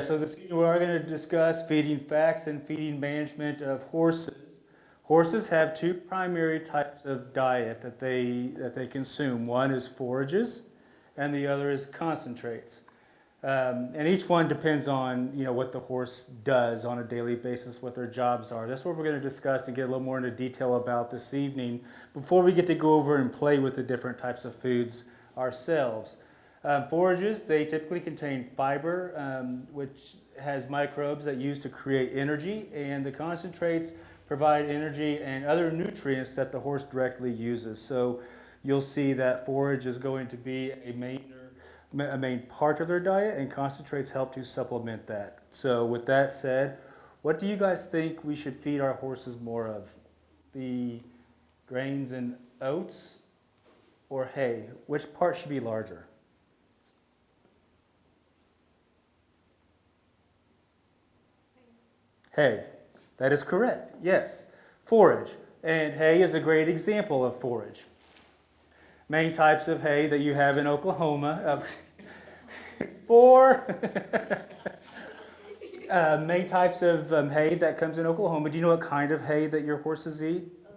So this evening we are going to discuss feeding facts and feeding management of horses. Horses have two primary types of diet that they consume. One is forages, and the other is concentrates. And each one depends on what the horse does on a daily basis, what their jobs are. That's what we're going to discuss and get a little more into detail about this evening before we get to go over and play with the different types of foods ourselves. Forages, they typically contain fiber, which has microbes that use to create energy, and the concentrates provide energy and other nutrients that the horse directly uses. So you'll see that forage is going to be a main part of their diet, and concentrates help to supplement that. So with that said, what do you guys think we should feed our horses more of? The grains and oats or hay? Which part should be larger? Hay. That is correct, yes. Forage. And hay is a great example of forage. Main types of hay that you have in Oklahoma. Four main types of hay that comes in Oklahoma. Do you know what kind of hay that your horses eat? No.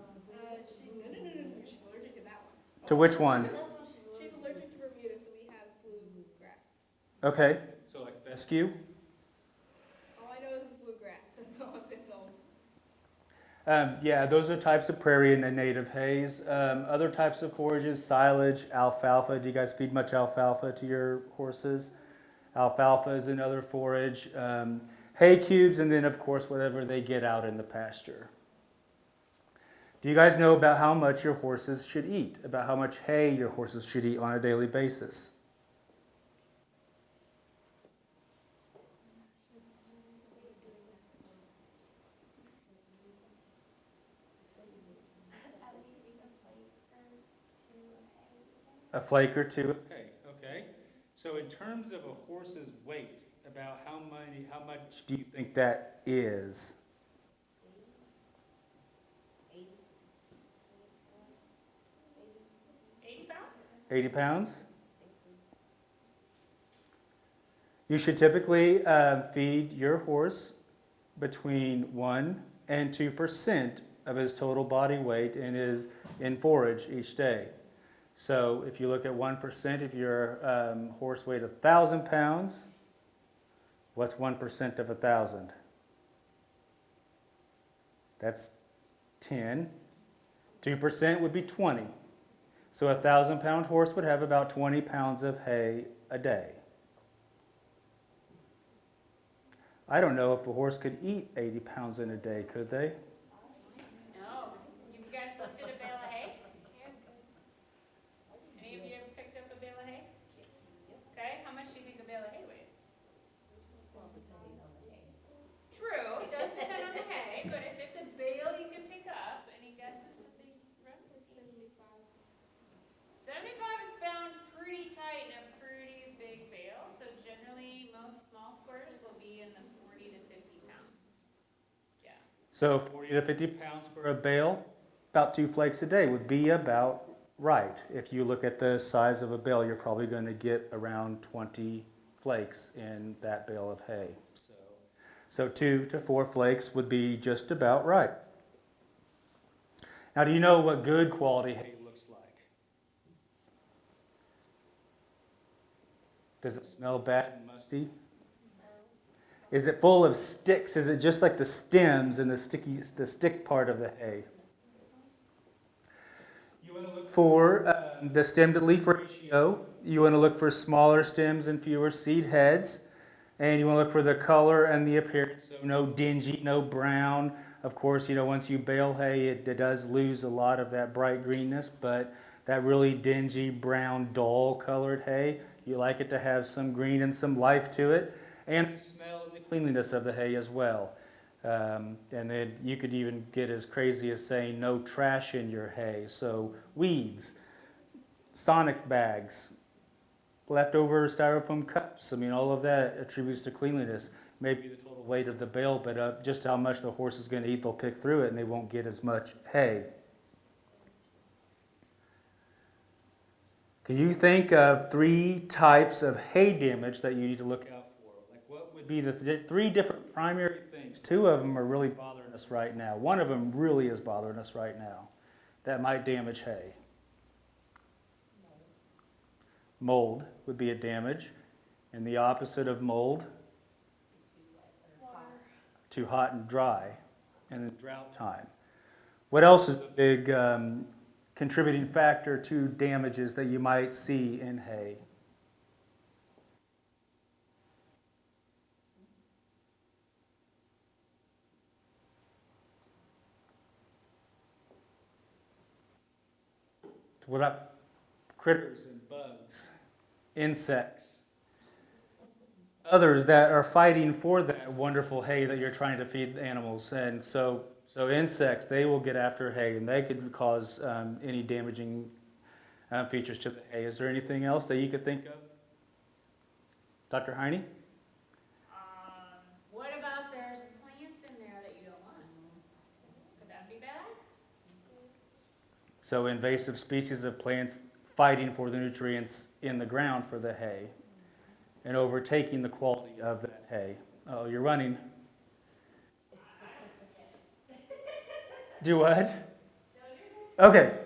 She's allergic to that one. To which one? She's allergic to Bermuda, so we have bluegrass. Okay, so like fescue. All I know is it's bluegrass. That's all I've been told. Yeah, those are types of prairie and the native hays. Other types of forages, silage, alfalfa. Do you guys feed much alfalfa to your horses? Alfalfa is another forage. Hay cubes, and then of course whatever they get out in the pasture. Do you guys know about how much your horses should eat? About how much hay your horses should eat on a daily basis? A flake or two of hay. Okay. So in terms of a horse's weight, about how much do you think that is? 80 pounds? You should typically feed your horse between 1 and 2% of his total body weight in forage each day. So if you look at 1%, if your horse weighed 1,000 pounds, what's 1% of 1,000? That's 10. 2% would be 20. So a 1,000-pound horse would have about 20 pounds of hay a day. I don't know if a horse could eat 80 pounds in a day, could they? No. You guys looked at a bale of hay? Any of you ever picked up a bale of hay? Okay, how much do you think a bale of hay weighs? True, it does depend on the hay, but if it's a bale you can pick up, any guesses what they run? 75 is bound pretty tight in a pretty big bale, so generally most small squares will be in the 40 to 50 pounds. Yeah. So 40 to 50 pounds for a bale, about 2 flakes a day would be about right. If you look at the size of a bale, you're probably going to get around 20 flakes in that bale of hay. So 2 to 4 flakes would be just about right. Now, do you know what good quality hay looks like? Does it smell bad and musty? Is it full of sticks? Is it just like the stems and the stick part of the hay? You want to look for the stem to leaf ratio. You want to look for smaller stems and fewer seed heads. And you want to look for the color and the appearance. So no dingy, no brown. Of course, once you bale hay, it does lose a lot of that bright greenness, but that really dingy, brown, dull colored hay, you like it to have some green and some life to it. And the smell and the cleanliness of the hay as well. And then you could even get as crazy as saying no trash in your hay. So weeds, sonic bags, leftover styrofoam cups. I mean, all of that attributes to cleanliness. Maybe the total weight of the bale, but just how much the horse is going to eat, they'll pick through it and they won't get as much hay. Can you think of 3 types of hay damage that you need to look out for? Like what would be the three different primary things. Two of them are really bothering us right now. One of them really is bothering us right now. That might damage hay. Mold would be a damage. And the opposite of mold, too hot and dry, and then drought time. What else is a big contributing factor to damages that you might see in hay? What about critters and bugs, insects, others that are fighting for that wonderful hay that you're trying to feed the animals? And so insects, they will get after hay, and they could cause any damaging features to the hay. Is there anything else that you could think of? Dr. Heine? What about there's plants in there that you don't want? Could that be bad? So invasive species of plants fighting for the nutrients in the ground for the hay and overtaking the quality of that hay. Oh, you're running. Do what? Okay.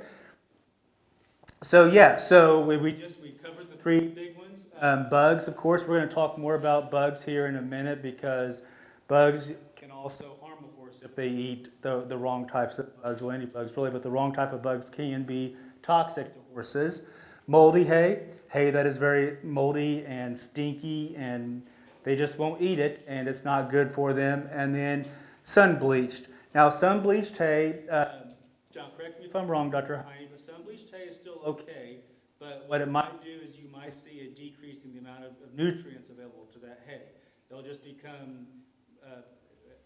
So yeah, so we covered the three big ones. Bugs, of course, we're going to talk more about bugs here in a minute because bugs can also harm a horse if they eat the wrong types of bugs, well, any bugs really, but the wrong type of bugs can be toxic to horses. Moldy hay, hay that is very moldy and stinky, and they just won't eat it, and it's not good for them. And then sun-bleached. Now, sun-bleached hay, John, correct me if I'm wrong, Dr. Heine, but sun-bleached hay is still okay, but what it might do is you might see a decrease in the amount of nutrients available to that hay. They'll just become,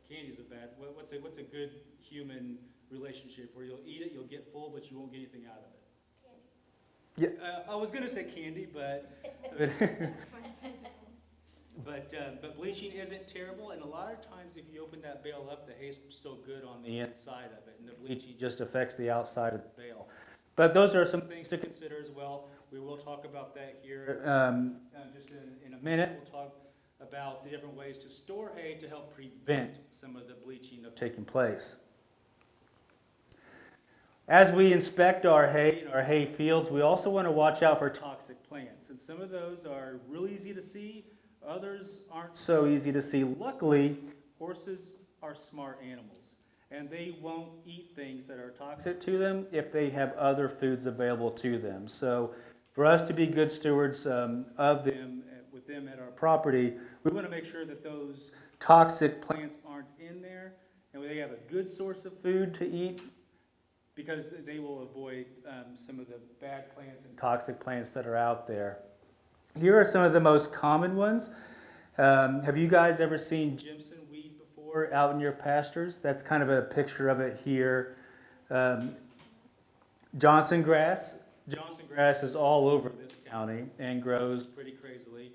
candy's a bad, what's a good human relationship where you'll eat it, you'll get full, but you won't get anything out of it? Yeah, I was going to say candy, but but bleaching isn't terrible, and a lot of times if you open that bale up, the hay's still good on the inside of it, and the bleaching just affects the outside of the bale. But those are some things to consider as well. We will talk about that here just in a minute. We'll talk about the different ways to store hay to help prevent some of the bleaching of taking place. As we inspect our hay in our hay fields, we also want to watch out for toxic plants. And some of those are really easy to see. Others aren't so easy to see. Luckily, horses are smart animals, and they won't eat things that are toxic to them if they have other foods available to them. So for us to be good stewards of them, with them at our property, we want to make sure that those toxic plants aren't in there, and they have a good source of food to eat, because they will avoid some of the bad plants and toxic plants that are out there. Here are some of the most common ones. Have you guys ever seen Jimson weed before out in your pastures? That's kind of a picture of it here. Johnson grass. Johnson grass is all over this county and grows pretty crazily.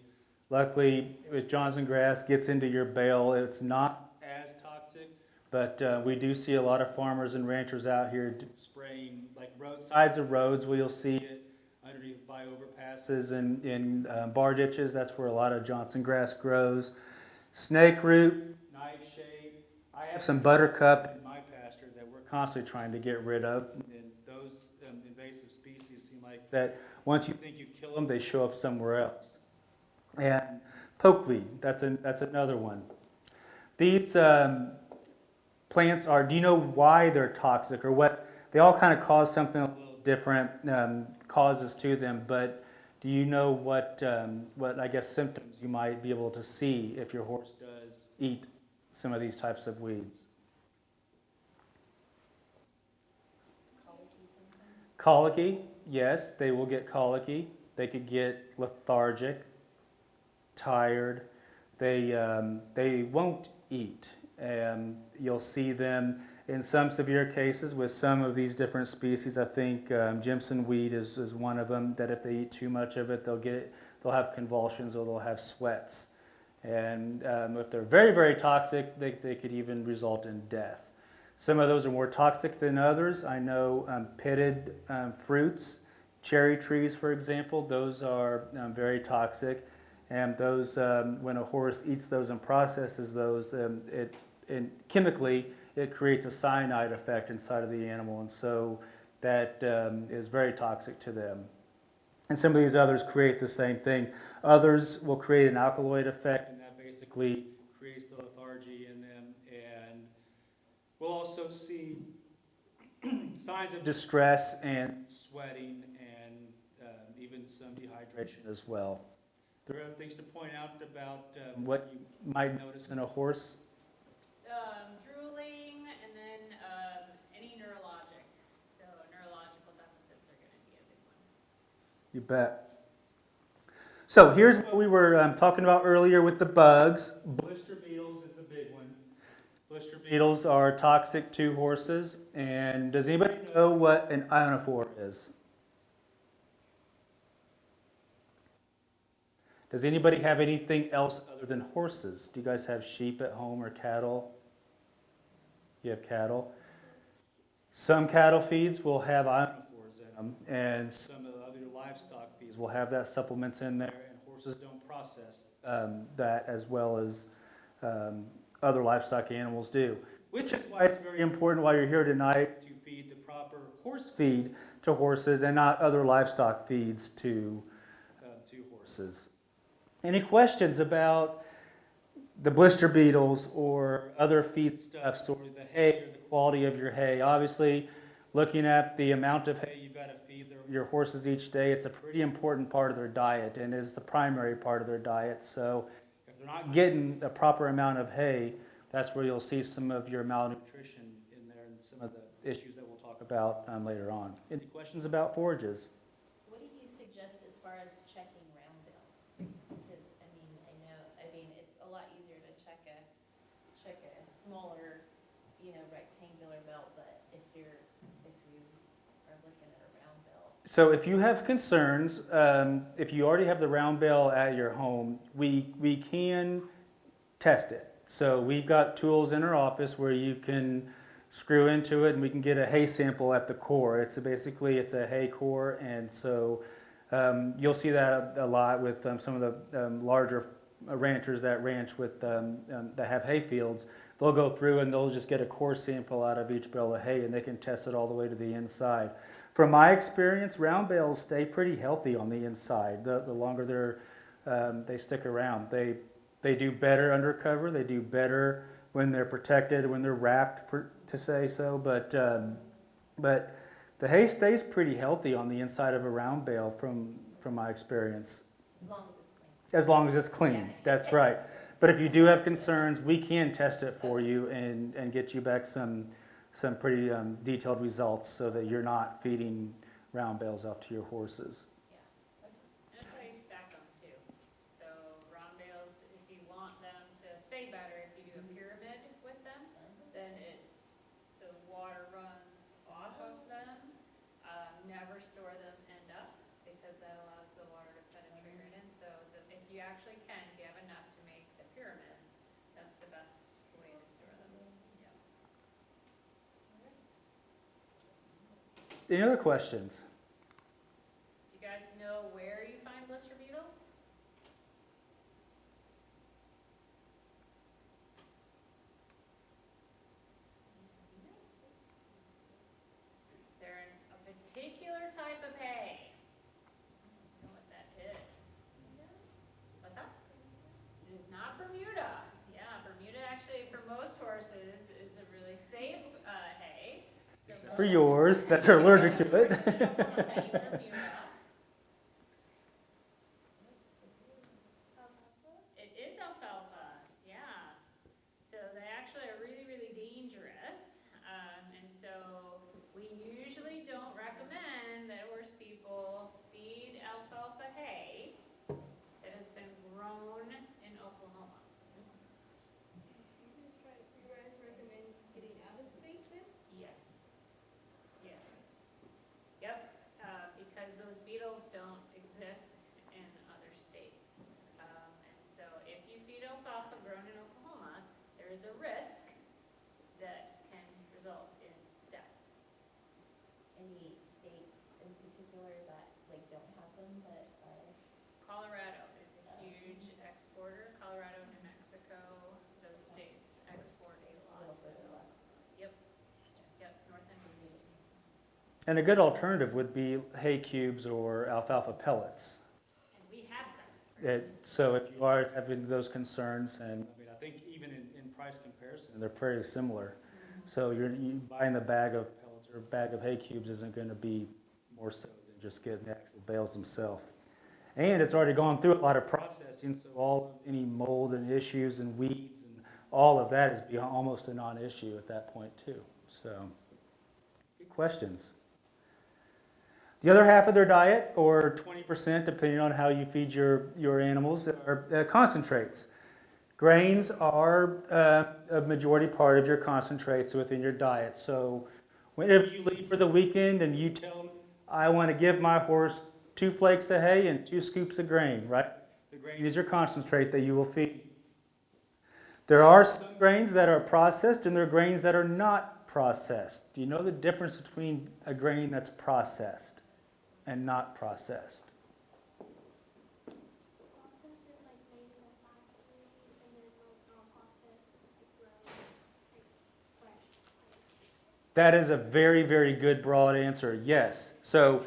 Luckily, with Johnson grass gets into your bale, it's not as toxic, but we do see a lot of farmers and ranchers out here spraying like sides of roads where you'll see it underneath by overpasses and in bar ditches. That's where a lot of Johnson grass grows. Snake root, nightshade. I have some buttercup in my pasture that we're constantly trying to get rid of. And those invasive species seem like that once you think you kill them, they show up somewhere else. And pokeweed, that's another one. These plants are, do you know why they're toxic or what? They all kind of cause something a little different causes to them, but do you know what I guess symptoms you might be able to see if your horse does eat some of these types of weeds? Colicky, yes, they will get colicky. They could get lethargic, tired. They won't eat. You'll see them in some severe cases with some of these different species. I think Jimson weed is one of them, that if they eat too much of it, they'll have convulsions or they'll have sweats. And if they're very, very toxic, they could even result in death. Some of those are more toxic than others. I know pitted fruits, cherry trees, for example, those are very toxic. And those, when a horse eats those and processes those, chemically, it creates a cyanide effect inside of the animal, and so that is very toxic to them. And some of these others create the same thing. Others will create an alkaloid effect, and that basically creates the lethargy in them. And we'll also see signs of distress and sweating and even some dehydration as well. There are other things to point out about what you might notice in a horse. Drooling, and then any neurologic. So neurological deficits are going to be a big one. You bet. So here's what we were talking about earlier with the bugs. Blister beetles is the big one. Blister beetles are toxic to horses. And does anybody know what an ionophore is? Does anybody have anything else other than horses? Do you guys have sheep at home or cattle? You have cattle? Some cattle feeds will have ionophores in them, and some of the other livestock feeds will have that supplements in there, and horses don't process that as well as other livestock animals do. Which is why it's very important while you're here tonight to feed the proper horse feed to horses and not other livestock feeds to horses. Any questions about the blister beetles or other feedstuffs or the hay or the quality of your hay? Obviously, looking at the amount of hay you've got to feed your horses each day, it's a pretty important part of their diet and is the primary part of their diet. So if they're not getting a proper amount of hay, that's where you'll see some of your malnutrition in there and some of the issues that we'll talk about later on. Any questions about forages? What do you suggest as far as checking round bills? Because I mean, it's a lot easier to check a smaller, rectangular belt, but if you are looking at a round bill. So if you have concerns, if you already have the round bale at your home, we can test it. So we've got tools in our office where you can screw into it and we can get a hay sample at the core. It's a hay core, and so you'll see that a lot with some of the larger ranchers that ranch with that have hay fields. They'll go through and they'll just get a core sample out of each bale of hay, and they can test it all the way to the inside. From my experience, round bales stay pretty healthy on the inside. The longer they stick around, they do better under cover. They do better when they're protected, when they're wrapped, to say so. But the hay stays pretty healthy on the inside of a round bale from my experience. As long as it's clean. As long as it's clean, Yeah. that's right. But if you do have concerns, we can test it for you and get you back some pretty detailed results so that you're not feeding round bales off to your horses. And that's how you stack them too. So round bales, if you want them to stay better, if you do a pyramid with them, then the water runs off of them. Never store them end up, because that allows the water to penetrate right in. So if you actually can, if you have enough to make the pyramids, that's the best way to store them. Yeah. Any other questions? Do you guys know where you find blister beetles? They're in a particular type of hay. You know what that is? What's that? It is not Bermuda. Yeah, Bermuda actually for most horses is a really safe hay. So Except for yours that are allergic to it. Bermuda. It is alfalfa, yeah. So they actually are really, really dangerous. And so we usually don't recommend that horse people feed alfalfa hay that has been grown in Oklahoma. You guys recommend getting out of state then? Yes. Yes. Yep, because those beetles don't exist in other states. And so if you feed alfalfa grown in Oklahoma, there is a risk that can result in death. Any states in particular that don't have them but are Colorado is a huge And a good alternative would be hay cubes or alfalfa pellets. And we have some. So if you are having those concerns, and I mean, I think even in price comparison, they're very similar. So you buying the bag of pellets or bag of hay cubes isn't going to be more so than just getting the actual bales themselves. And it's already gone through a lot of processing, so any mold and issues and weeds and all of that is almost a non-issue at that point too. So, good questions. The other half of their diet, or 20%, depending on how you feed your animals, are concentrates. Grains are a majority part of your concentrates within your diet. So whenever you leave for the weekend and you tell them, I want to give my horse 2 flakes of hay and 2 scoops of grain, right? The grain is your concentrate that you will feed. There are some grains that are processed and there are grains that are not processed. Do you know the difference between a grain that's processed and not processed? Process is like made in a factory, and then non-processed is like grown, like fresh. That is a very, very good broad answer, yes. So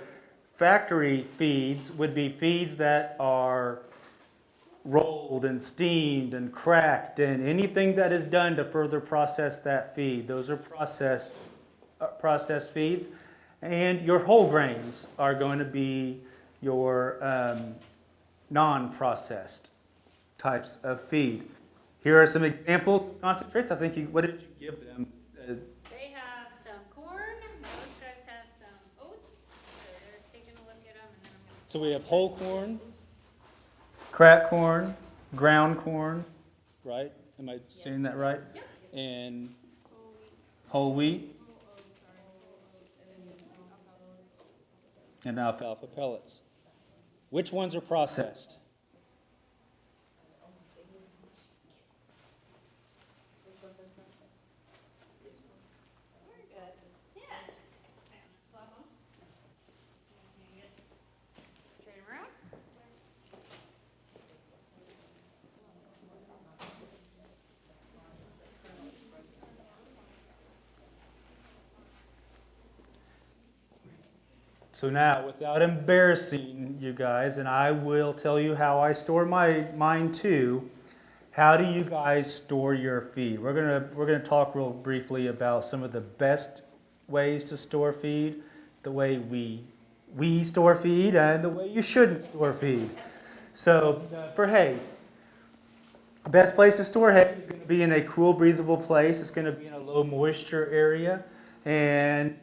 factory feeds would be feeds that are rolled and steamed and cracked and anything that is done to further process that feed. Those are processed feeds. And your whole grains are going to be your non-processed types of feed. Here are some examples of concentrates. I think what did you give them? They have some corn, those guys have some oats, so they're taking a look at them, and then I'm gonna. So we have whole corn, cracked corn, ground corn, right? Am I saying that right? Yep. And whole wheat and alfalfa pellets. Which ones are processed? Yeah. Swap 'em. Can you get- Trade 'em around? So now, without embarrassing you guys, and I will tell you how I store mine too. How do you guys store your feed? We're gonna talk real briefly about some of the best ways to store feed, the way we store feed, and the way you shouldn't store feed. So for hay, the best place to store hay is going to be in a cool, breathable place. It's going to be in a low moisture area and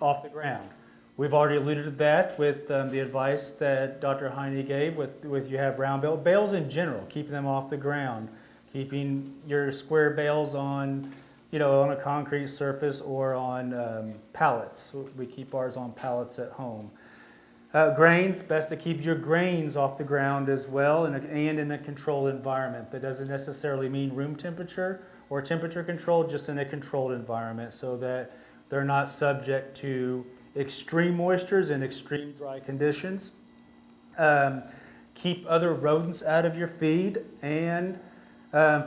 off the ground. We've already alluded to that with the advice that Dr. Heine gave with you have round bales in general, keeping them off the ground, keeping your square bales on a concrete surface or on pallets. We keep ours on pallets at home. Grains, best to keep your grains off the ground as well and in a controlled environment. That doesn't necessarily mean room temperature or temperature control, just in a controlled environment so that they're not subject to extreme moistures and extreme dry conditions. Keep other rodents out of your feed, and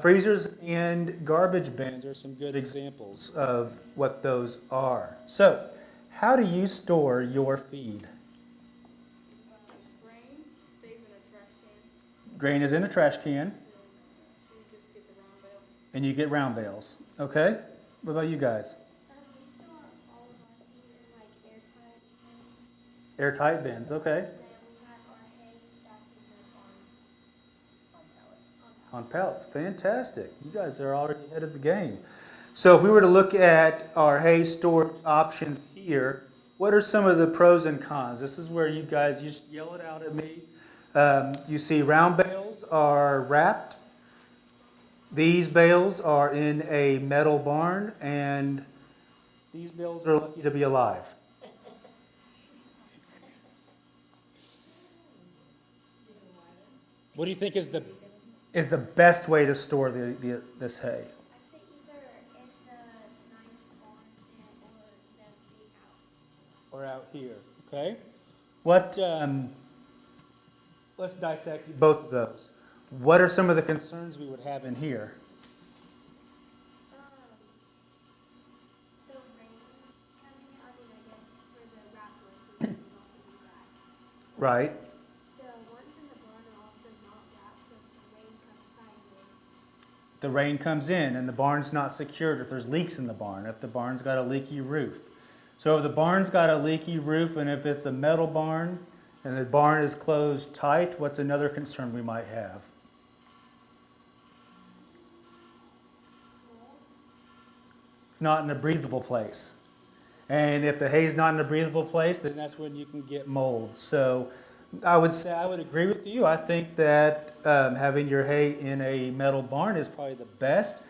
freezers and garbage bins are some good examples of what those are. So, how do you store your feed? Grain stays in a trash can, Grain is in a trash can, and she just gets a round bale. and you get round bales. Okay? What about you guys? We store all of our feed in like airtight bins. Airtight bins, okay. And then we have our hay stacked in them On pallets, fantastic. You guys are already ahead of the game. So if we were to look at our hay storage options here, what are some of the pros and cons? This is where you guys just yell it out at me. You see round bales are wrapped. These bales are in a metal barn, and these bales are lucky to be alive. What do you think is the best way to store this hay? I'd say either in the nice barn or the big house. Or out here, okay? What, let's dissect both of those. What are some of the concerns we would have in here? The rain coming, I guess for the Right? The ones in the barn are also not wrapped, so if the rain comes sideways. The rain comes in and the barn's not secured if there's leaks in the barn, if the barn's got a leaky roof. So if the barn's got a leaky roof and if it's a metal barn and the barn is closed tight, what's another concern we might have? It's not in a breathable place. And if the hay's not in a breathable place, then that's when you can get mold. So I would say, I would agree with you. I think that having your hay in a metal barn is probably the best,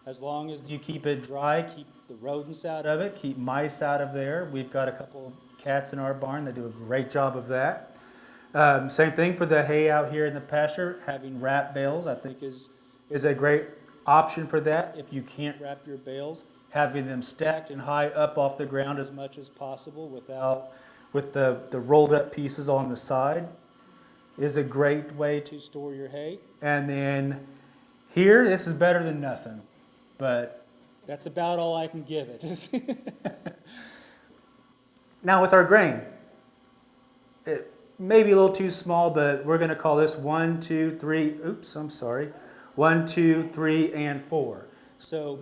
as long as you keep it dry, keep the rodents out of it, keep mice out of there. We've got a couple cats in our barn that do a great job of that. Same thing for the hay out here in the pasture. Having wrap bales, I think, is a great option for that. If you can't wrap your bales, having them stacked and high up off the ground as much as possible with the rolled up pieces on the side is a great way to store your hay. And then here, this is better than nothing, but that's about all I can give it. Now with our grain, it may be a little too small, but we're going to call this 1, 2, 3, 1, 2, 3, and 4. So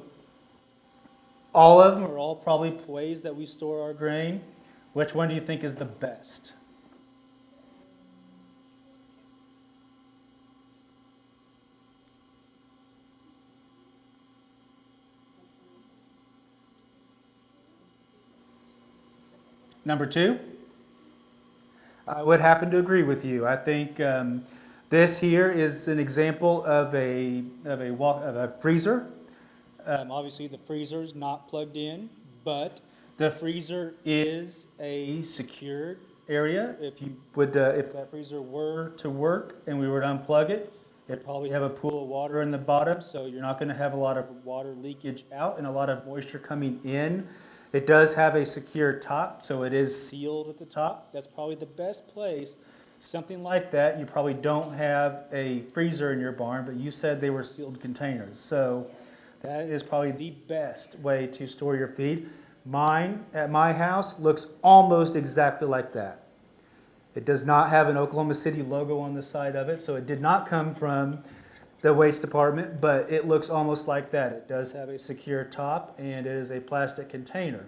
all of them are all probably ways that we store our grain. Which one do you think is the best? Number 2? I would happen to agree with you. I think this here is an example of a freezer. Obviously, the freezer is not plugged in, but the freezer is a secured area. If that freezer were to work and we were to unplug it, it'd probably have a pool of water in the bottom, so you're not going to have a lot of water leakage out and a lot of moisture coming in. It does have a secure top, so it is sealed at the top. That's probably the best place. Something like that, you probably don't have a freezer in your barn, but you said they were sealed containers. So that is probably the best way to store your feed. Mine, at my house, looks almost exactly like that. It does not have an Oklahoma City logo on the side of it, so it did not come from the waste department, but it looks almost like that. It does have a secure top, and it is a plastic container.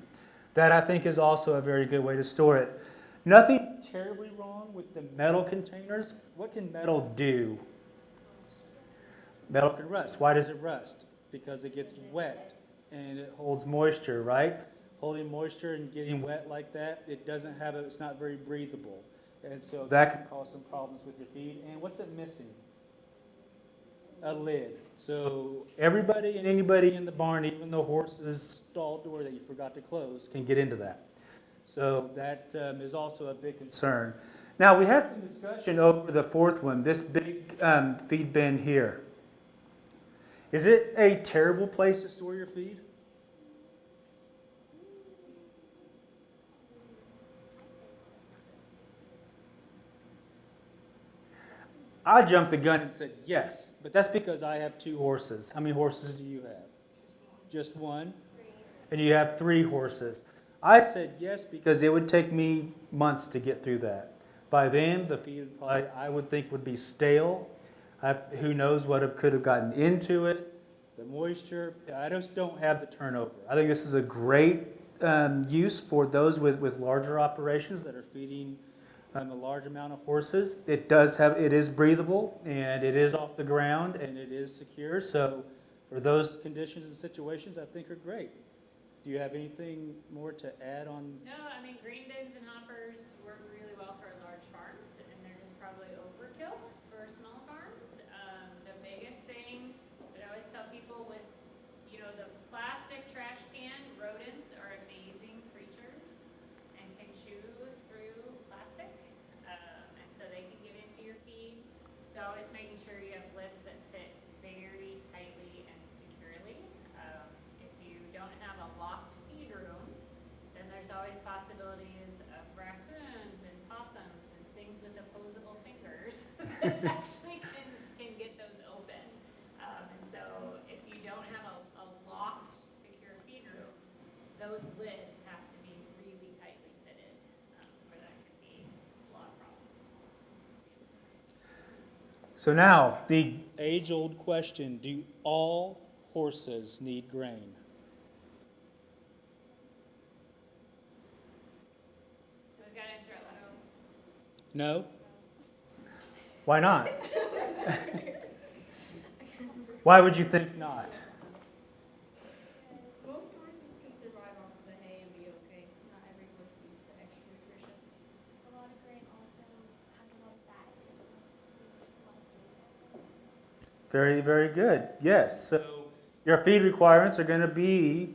That, I think, is also a very good way to store it. Nothing terribly wrong with the metal containers. What can metal do? Metal can rust. Why does it rust? Because it gets wet and it holds moisture, right? Holding moisture and getting wet like that, it's not very breathable. And so that can cause some problems with your feed. And what's it missing? A lid. So everybody and anybody in the barn, even the horse's stall door that you forgot to close, can get into that. So that is also a big concern. Now we had some discussion over the fourth one, this big feed bin here. Is it a terrible place to store your feed? I jumped the gun and said yes, but that's because I have 2 horses. How many horses do you have? Just one? And you have 3 horses. I said yes because it would take me months to get through that. By then, the feed I would think would be stale. Who knows what could have gotten into it, the moisture. I just don't have the turnover. I think this is a great use for those with larger operations that are feeding a large amount of horses. It is breathable, and it is off the ground, and it is secure. So for those conditions and situations, I think are great. Do you have anything more to add on? No, I mean, green bins and hoppers work really well for large farms, and they're just probably overkill for small farms. The biggest thing that I always tell people with, the plastic trash can, rodents are amazing creatures and can chew through plastic, and so they can get into your feed. So always making sure you have lids that fit very tightly and securely. If you don't have a locked feed room, then there's always possibilities of raccoons and possums and things with opposable fingers that actually can get those open. And so if you don't have a locked, secure feed room, those lids have to be really tightly fitted, or that could be a lot of problems. So now, the age-old question, do all horses need grain? So we've got to answer it loud. No? Why not? Why would you think not? Most horses can survive off of the hay and be okay. Not every horse needs the extra nutrition. A lot of grain also has a lot of fat in it, so it's a lot of food. Very, very good. Yes. So your feed requirements are going to be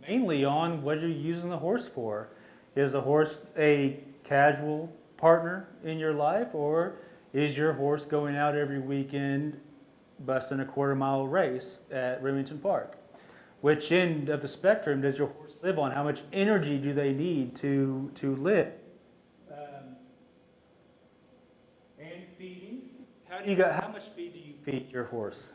mainly on what you're using the horse for. Is the horse a casual partner in your life, or is your horse going out every weekend busting a quarter-mile race at Remington Park? Which end of the spectrum does your horse live on? How much energy do they need to live? And feeding. How much feed do you feed your horse?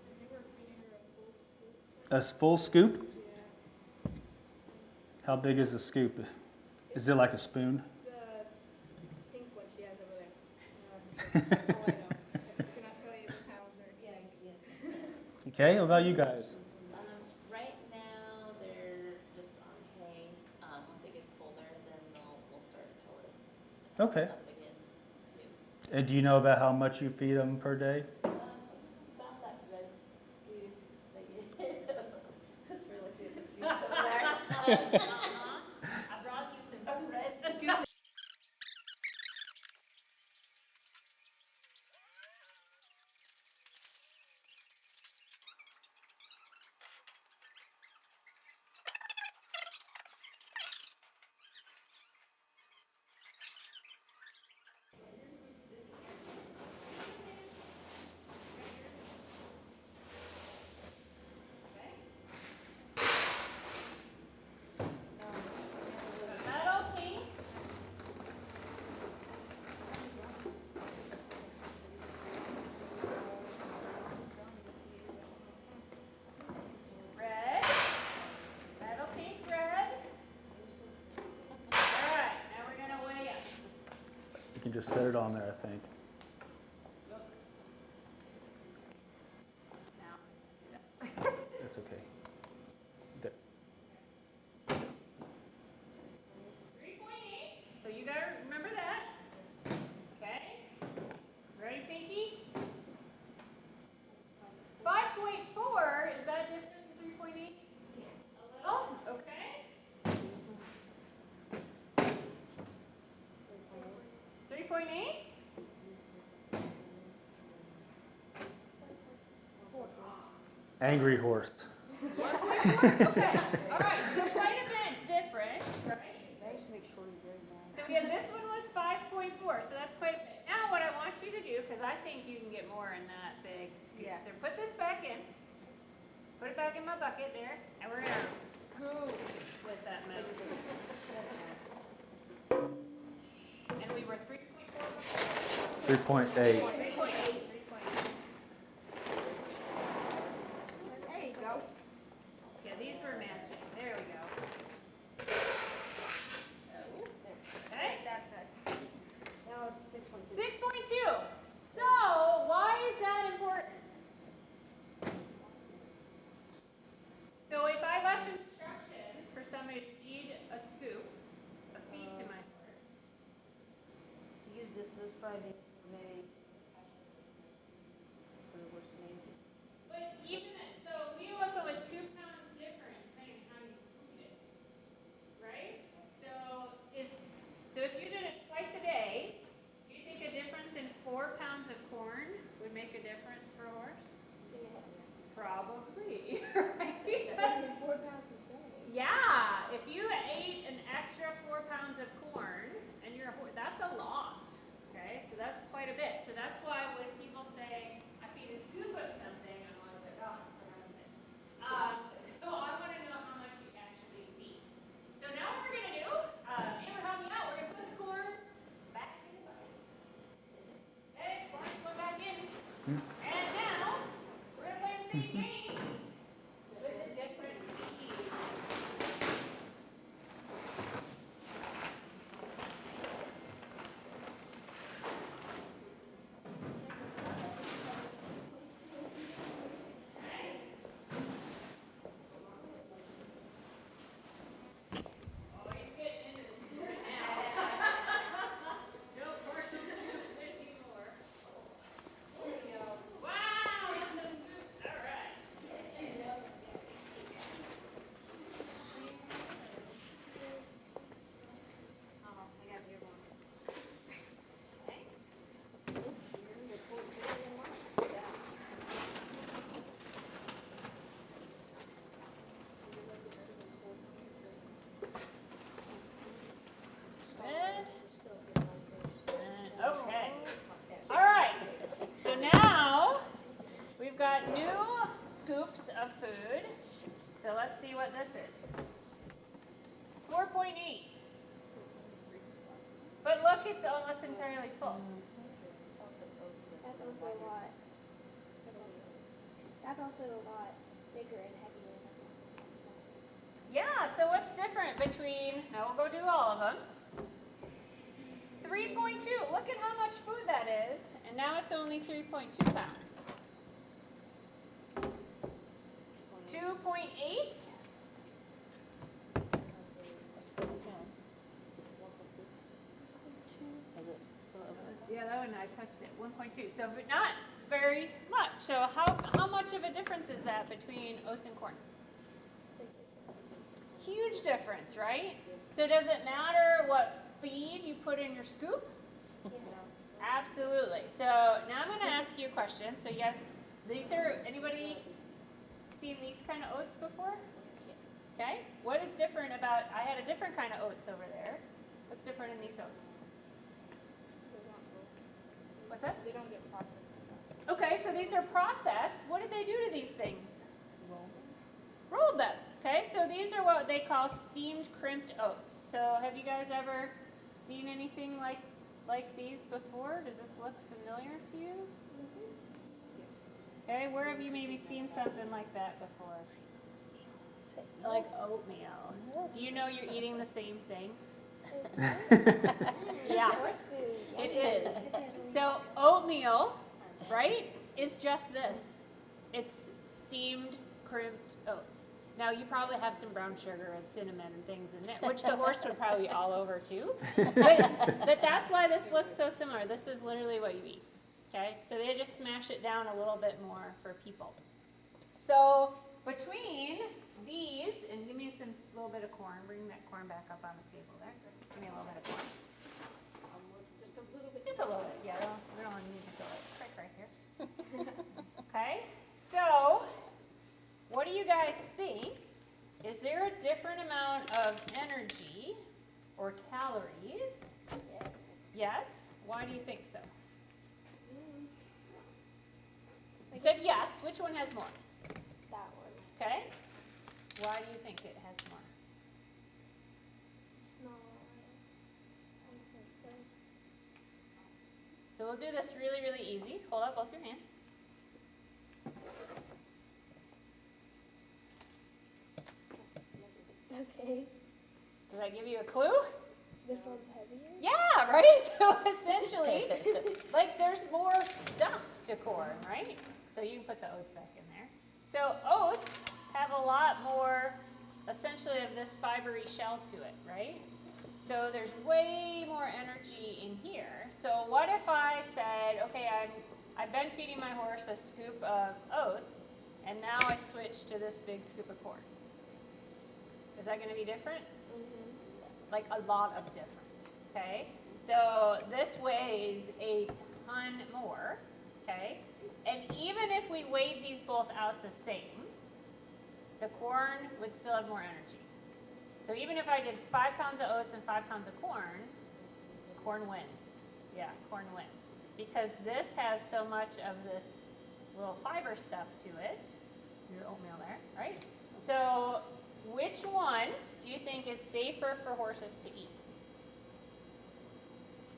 I think we're feeding her a full scoop. A full scoop? Yeah. How big is the scoop? Is it like a spoon? The pink one she has over there. That's all I know. I cannot tell you the pounds or Yes, anything. yes. Okay, what about you guys? Right now, they're just on hay. Once it gets colder, then we'll start pellets. Okay. Up again, too. And do you know about how much you feed them per day? About that red scoop that you, since we're looking at the scoops over there. I brought you some A red scoops. scoop. Metal pink. Red. Metal pink, red. All right, now we're gonna weigh up. You can just set it on there, I think. Now. That's okay. There. 3.8. So you gotta remember that. Okay. Ready, Pinky? 5.4. Is that different than 3.8? A little. Okay. 3.8. Angry horse. Okay. All right. So quite a bit different, right? So we have this one was 5.4, so that's quite a bit. Now what I want you to do, because I think you can get more in that big scoop. Yeah. So put this back in. Put it back in my bucket there, and we're gonna scoop with that metal. And we were 3.4 before. 3.8. 3.8. There you go. Yeah, these were matching. There we go. Okay. Now it's 6.2. 6.2. So why is that important? So if I left instructions for somebody to feed a scoop, a feed to my horse, To use this Friday, maybe. For the worst maybe. but even so, we also with 2 pounds different depending on how you scoop it, right? So if you did it twice a day, do you think a difference in 4 pounds of corn would make a difference for a horse? Yes. Probably, right? 4 pounds a day. Yeah, if you ate an extra 4 pounds of corn and you're a horse, that's a lot. Okay, so that's quite a bit. So that's why when people say, I feed a scoop of something, I'm always like, oh, for heaven's sake. So I want to know how much you actually feed. So now what we're going to do, Amber, help me out. We're going to put the corn back in the bucket. Okay, corn's going back in. And now, we're going to play the same game with a different feed. got new scoops of food. So let's see what this is. 4.8. But look, it's almost entirely full. That's also a lot. That's also a lot bigger and heavier. That's also a lot smaller. Yeah, so what's different between, now we'll go do all of them. 3.2, look at how much food that is, and now it's only 3.2 pounds. 2.8, yeah, that one I touched it, 1.2, so but not very much. So how much of a difference is that between oats and corn? Huge difference, right? So does it matter what feed you put in your scoop? Yes. Absolutely. So now I'm going to ask you a question. So yes, these are, anybody seen these kind of oats before? Okay. What is different about, I had a different kind of oats over there. What's different in these oats? What's that? They don't get processed. Okay, so these are processed. What did they do to these things? Rolled them. Okay, so these are what they call steamed crimped oats. So have you guys ever seen anything like these before? Does this look familiar to you? Okay, where have you maybe seen something like that before? Like oatmeal. Do you know you're eating the same thing? Yeah, Horse food. it is. So oatmeal, right, is just this. It's steamed crimped oats. Now you probably have some brown sugar and cinnamon and things in it, which the horse would probably be all over too. But that's why this looks so similar. This is literally what you eat. Okay, so they just smash it down a little bit more for people. So between these, and give me some little bit of corn. Bring that corn back up on the table there. Just give me a little bit of corn. Just a little bit. Just a little bit, yeah. We don't need to fill it. It's right here. Okay, so what do you guys think? Is there a different amount of energy or calories? Yes. Yes. Why do you think so? You said yes. Which one has more? That one. Okay. Why do you think it has more? Smaller. I think those. So we'll do this really, really easy. Hold up both your hands. Okay. Did I give you a clue? This one's heavier. Yeah, right? So essentially, like there's more stuff to corn, right? So you can put the oats back in there. So oats have a lot more, essentially, of this fibery shell to it, right? So there's way more energy in here. So what if I said, okay, I've been feeding my horse a scoop of oats, and now I switch to this big scoop of corn. Is that going to be different? Like a lot of different, okay? So this weighs a ton more, okay? And even if we weighed these both out the same, the corn would still have more energy. So even if I did 5 pounds of oats and 5 pounds of corn, corn wins. Yeah, corn wins. Because this has so much of this little fiber stuff to it, your oatmeal there, right? So which one do you think is safer for horses to eat?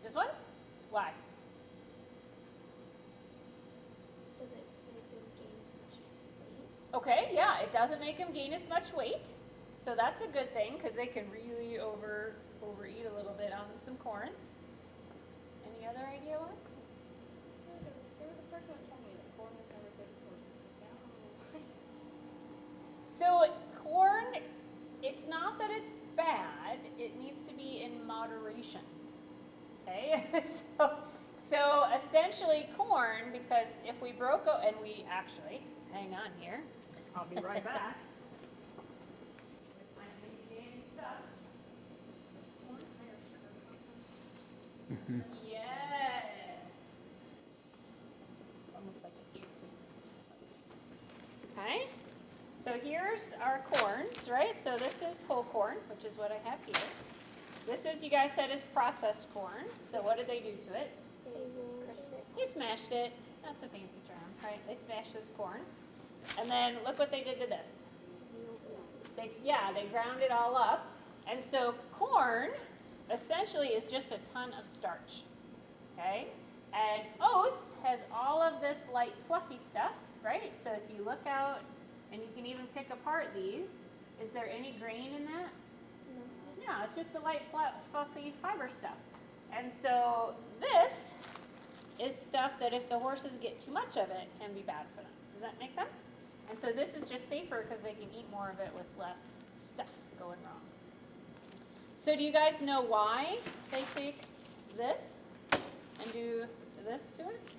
This one? Why? Does it make them gain as much weight? Okay, yeah, it doesn't make them gain as much weight. So that's a good thing because they can really overeat a little bit on some corns. Any other idea why? There was a person who told me that corn was never good for horses. So corn, it's not that it's bad, it needs to be in moderation. Okay, so essentially corn, because if we broke out, and we actually, hang on here, I'll be right back. With my handy stuff. Corn, higher sugar content. Yes. It's almost like a treat. Okay. So here's our corns, right? So this is whole corn, which is what I have here. This is, you guys said, is processed corn. So what did they do to it? They crushed it. They smashed it. That's the fancy term, right? They smashed this corn. And then look what they did to this. They ground it all up. And so corn essentially is just a ton of starch, okay? And oats has all of this light fluffy stuff, right? So if you look out, and you can even pick apart these, is there any grain in that? No, it's just the light fluffy fiber stuff. And so this is stuff that if the horses get too much of it, can be bad for them. Does that make sense? And so this is just safer because they can eat more of it with less stuff going wrong. So do you guys know why they take this and do this to it?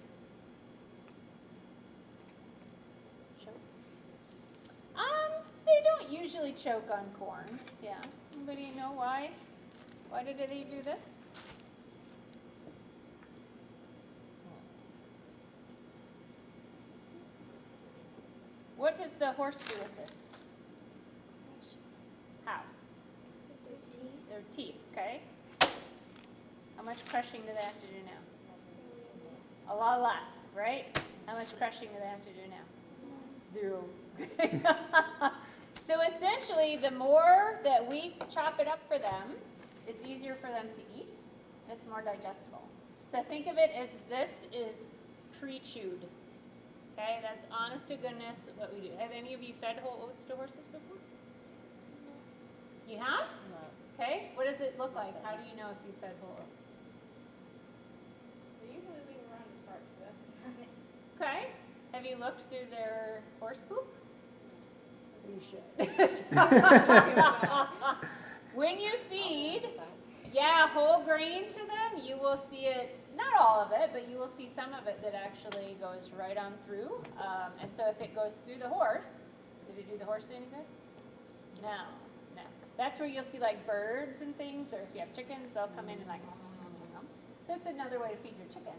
Choke? They don't usually choke on corn. Yeah. Anybody know why? Why did they do this? What does the horse do with this? How? Their teeth, okay? How much crushing do they have to do now? A lot less, right? How much crushing do they have to do now? 0. So essentially, the more that we chop it up for them, it's easier for them to eat, and it's more digestible. So think of it as this is pre-chewed. Okay, that's honest to goodness what we do. Have any of you fed whole oats to horses before? You have? No. Okay, what does it look like? How do you know if you fed whole oats? They usually leave around to start for this. Okay, have you looked through their horse poop? You should. When you feed, whole grain to them, you will see it, not all of it, but you will see some of it that actually goes right on through. And so if it goes through the horse, did it do the horse any good? No. That's where you'll see like birds and things, or if you have chickens, they'll come in and like, so it's another way to feed your chicken.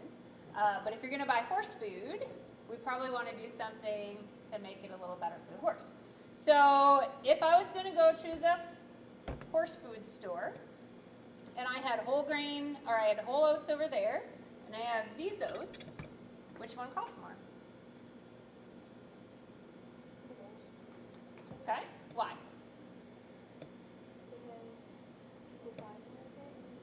But if you're gonna buy horse food, we probably wanna do something to make it a little better for the horse. So if I was gonna go to the horse food store, and I had whole grain, or I had whole oats over there, and I have these oats, which one costs more? Okay, why? Because people buy more of it and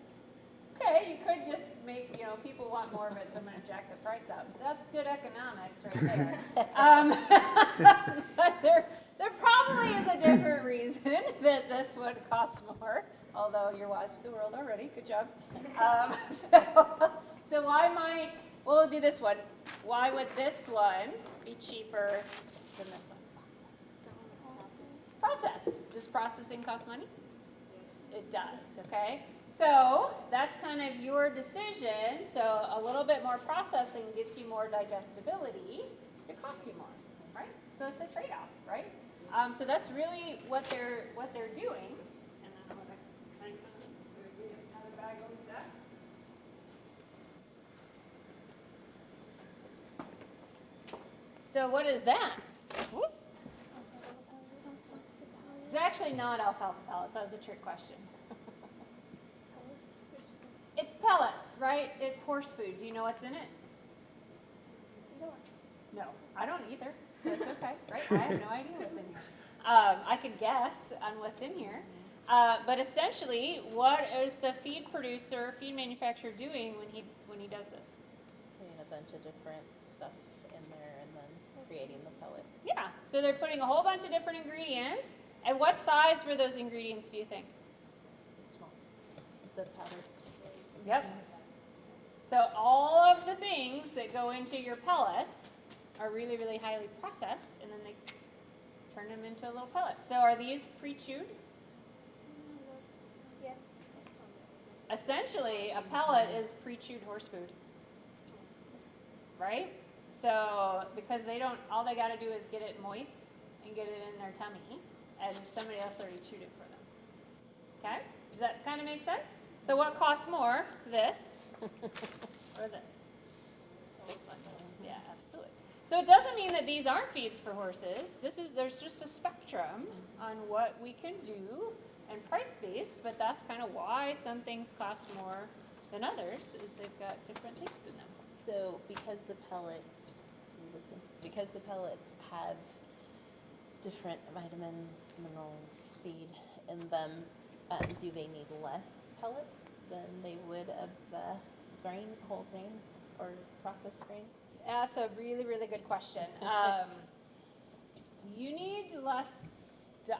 it's Okay, you could just make, people want more of it, so I'm gonna jack the price up. That's good economics right there. But there probably is a different reason that this one costs more, although you're wise to the world already, good job. So we'll do this one. Why would this one be cheaper than this one? Process. Does processing cost money? It does, okay? So that's kind of your decision. So a little bit more processing gets you more digestibility. It costs you more, right? So it's a trade-off, right? So that's really what they're doing. And then I'm gonna kind of get another bag of stuff. So what is that? Whoops. It's actually not alfalfa pellets. That was a trick question. It's pellets, right? It's horse food. Do you know what's in it? No, I don't either. So it's okay, right? I have no idea what's in here. I could guess on what's in here. But essentially, what is the feed manufacturer doing when he does this? Putting a bunch of different stuff in there and then creating the pellet. Yeah, so they're putting a whole bunch of different ingredients. And what size were those ingredients, do you think? Small. The powder. Yep. So all of the things that go into your pellets are really, really highly processed, and then they turn them into a little pellet. So are these pre-chewed? Yes. Essentially, a pellet is pre-chewed horse food, right? So because all they got to do is get it moist and get it in their tummy, and somebody else already chewed it for them. Okay? Does that kind of make sense? So what costs more, this or this? This one does. Yeah, absolutely. So it doesn't mean that these aren't feeds for horses. There's just a spectrum on what we can do and price-based, but that's kind of why some things cost more than others, is they've got different things in them. So because the pellets have different vitamins, minerals, feed in them, do they need less pellets than they would of the whole grains or processed grains? That's a really, really good question. You need less stuff,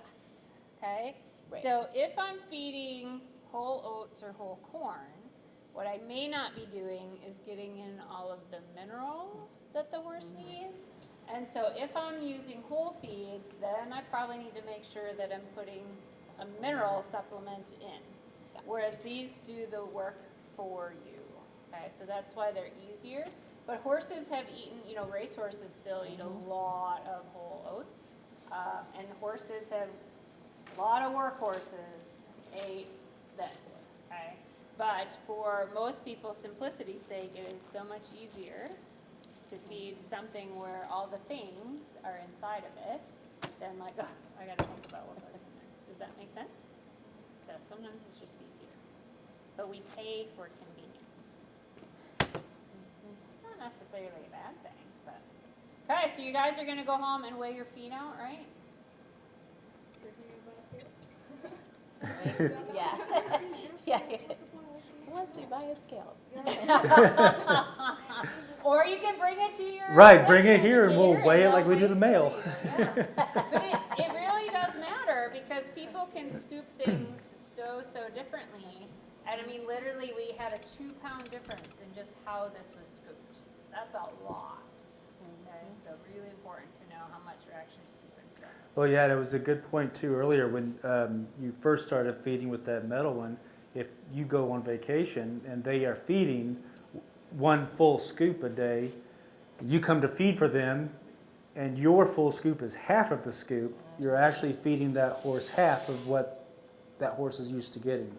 okay? Right. So if I'm feeding whole oats or whole corn, what I may not be doing is getting in all of the mineral that the horse needs. And so if I'm using whole feeds, then I probably need to make sure that I'm putting a mineral supplement in. Whereas these do the work for you, okay? So that's why they're easier. But horses have eaten, race horses still eat a lot of whole oats. And horses have, a lot of work horses ate this, okay? But for most people, simplicity's sake, it is so much easier to feed something where all the things are inside of it than like, oh, I gotta think about what goes in there. Does that make sense? So sometimes it's just easier. But we pay for convenience. Not necessarily a bad thing, but. Okay, so you guys are gonna go home and weigh your feet out, right? Yeah. Yeah. Once we buy a scale. Or you can bring it to your. Right, bring it here and we'll educator weigh it they'll like we do the weigh mail. for you, yeah. But it really does matter because people can scoop things so differently. And I mean, literally, we had a 2-pound difference in just how this was scooped. That's a lot. Okay, so really important to know how much you're actually scooping. Well, yeah, that was a good point too earlier when you first started feeding with that metal one. If you go on vacation and they are feeding 1 full scoop a day, you come to feed for them and your full scoop is half of the scoop, you're actually feeding that horse half of what that horse is used to getting.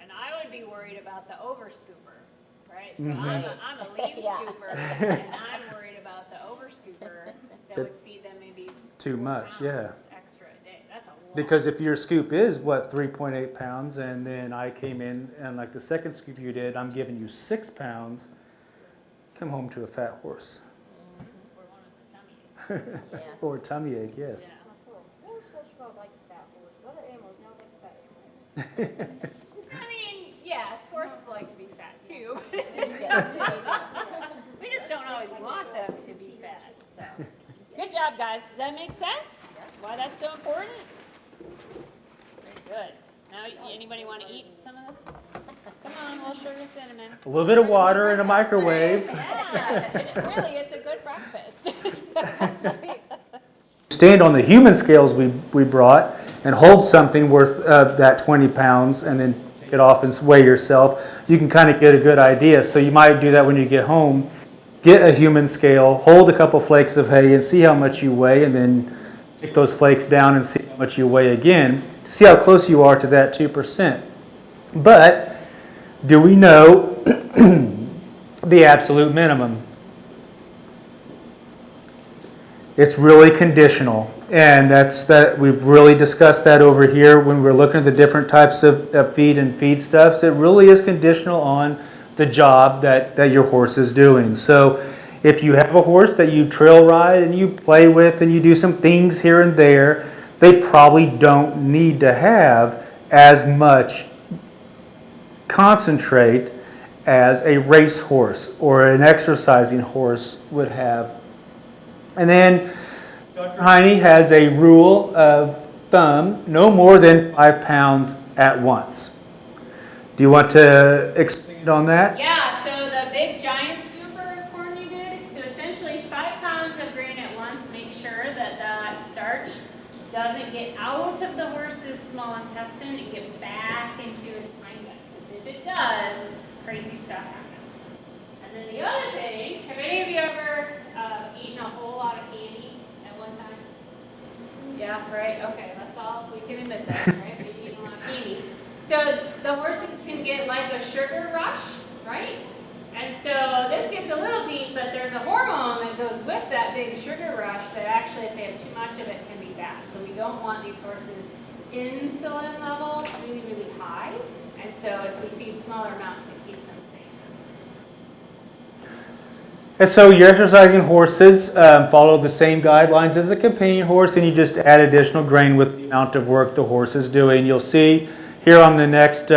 And I would be worried about the overscooper, right? So Mhm. I'm a lean Yeah. scooper, and I'm worried about the overscooper that would feed them maybe Too 4 much, yeah. pounds extra a day. That's a lot. Because if your scoop is, 3.8 pounds, and then I came in and like the second scoop you did, I'm giving you 6 pounds, come home to a fat horse. Or one with the tummy. Yeah. Or a tummy ache, yes. Yeah. Horse does feel like a fat horse, but other animals don't like a fat animal. I mean, yes, horses like to be fat too. We just don't always want them to be fat, so. Good job, guys. Does that make sense? Why that's so important? Very good. Now, anybody want to eat some of this? Come on, a little sugar cinnamon. A little bit of water in a microwave. Yeah, really, it's a good breakfast. That's right. Stand on the human scales we brought and hold something worth that 20 pounds and then take it off and weigh yourself. You can kind of get a good idea. So you might do that when you get home. Get a human scale, hold a couple flakes of hay and see how much you weigh, and then take those flakes down and see how much you weigh again to see how close you are to that 2%. But do we know the absolute minimum? It's really conditional, and we've really discussed that over here when we're looking at the different types of feed and feedstuffs. It really is conditional on the job that your horse is doing. So if you have a horse that you trail ride and you play with and you do some things here and there, they probably don't need to have as much concentrate as a race horse or an exercising horse would have. And then Dr. Heine has a rule of thumb, no more than 5 pounds at once. Do you want to expand on that? Yeah, so the big giant scooper of corn you did, so essentially 5 pounds of grain at once. Make sure that that starch doesn't get out of the horse's small intestine and get back into its hind gut. Because if it does, crazy stuff happens. And then the other thing, have any of you ever eaten a whole lot of candy at one time? Yeah, right, okay, that's all, we can admit that, right? We've eaten a lot of candy. So the horses can get like a sugar rush, right? And so this gets a little deep, but there's a hormone that goes with that big sugar rush that actually, if they have too much of it, can be bad. So we don't want these horses' insulin level really, really high. And so if we feed smaller amounts, it keeps them safe. And so your exercising horses follow the same guidelines as a companion horse, and you just add additional grain with the amount of work the horse is doing. You'll see here on the next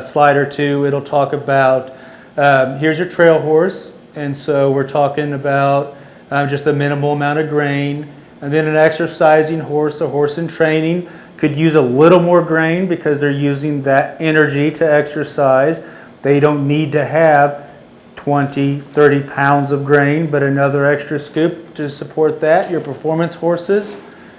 slide or two, it'll talk about, here's your trail horse, and so we're talking about just a minimal amount of grain. And then an exercising horse, a horse in training, could use a little more grain because they're using that energy to exercise. They don't need to have 20, 30 pounds of grain, but another extra scoop to support that. Your performance horses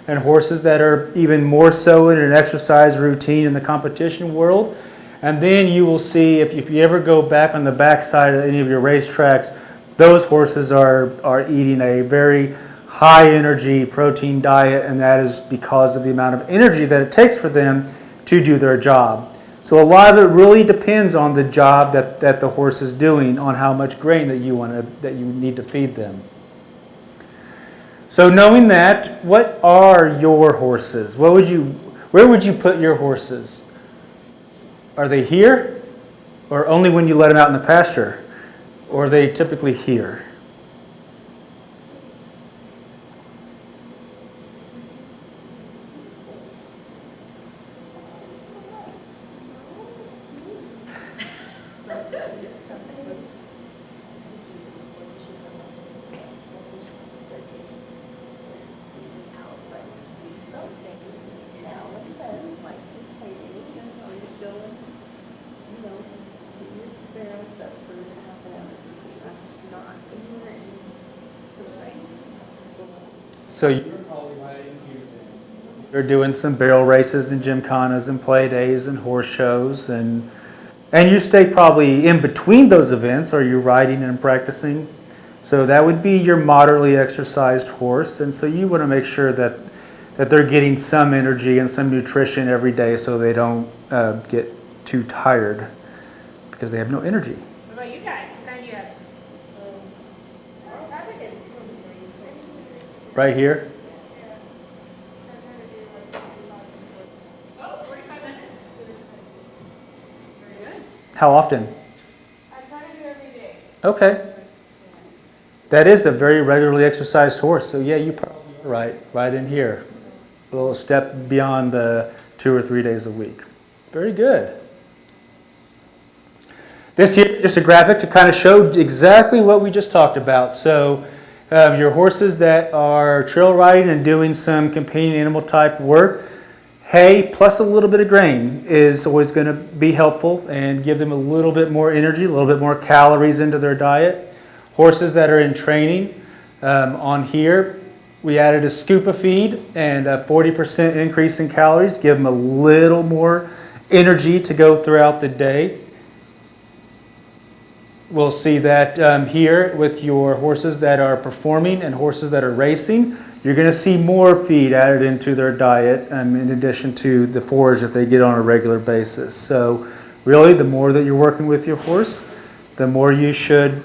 and horses that are even more so in an exercise routine in the competition world. And then you will see, if you ever go back on the backside of any of your racetracks, those horses are eating a very high energy protein diet, and that is because of the amount of energy that it takes for them to do their job. So a lot of it really depends on the job that the horse is doing, on how much grain that you need to feed them. So knowing that, what are your horses? Where would you put your horses? Are they here, or only when you let them out in the pasture? Or are they typically here? So you're probably riding here. You're doing some barrel races and gymkhanas and play days and horse shows, and you stay probably in between those events. Are you riding and practicing? So that would be your moderately exercised horse, and so you want to make sure that they're getting some energy and some nutrition every day, so they don't get too tired because they have no energy. What about you guys? What kind do you have? I think it's gonna be Right here. Oh, 45 minutes. Very good. How often? I try to do every day. Okay. That is a very regularly exercised horse, so yeah, you probably are right in here. A little step beyond the 2 or 3 days a week. Very good. This here is just a graphic to kind of show exactly what we just talked about. So your horses that are trail riding and doing some companion animal type work, hay plus a little bit of grain is always going to be helpful and give them a little bit more energy, a little bit more calories into their diet. Horses that are in training, on here, we added a scoop of feed and a 40% increase in calories, give them a little more energy to go throughout the day. We'll see that here with your horses that are performing and horses that are racing. You're going to see more feed added into their diet in addition to the forage that they get on a regular basis. So really, the more that you're working with your horse, the more you should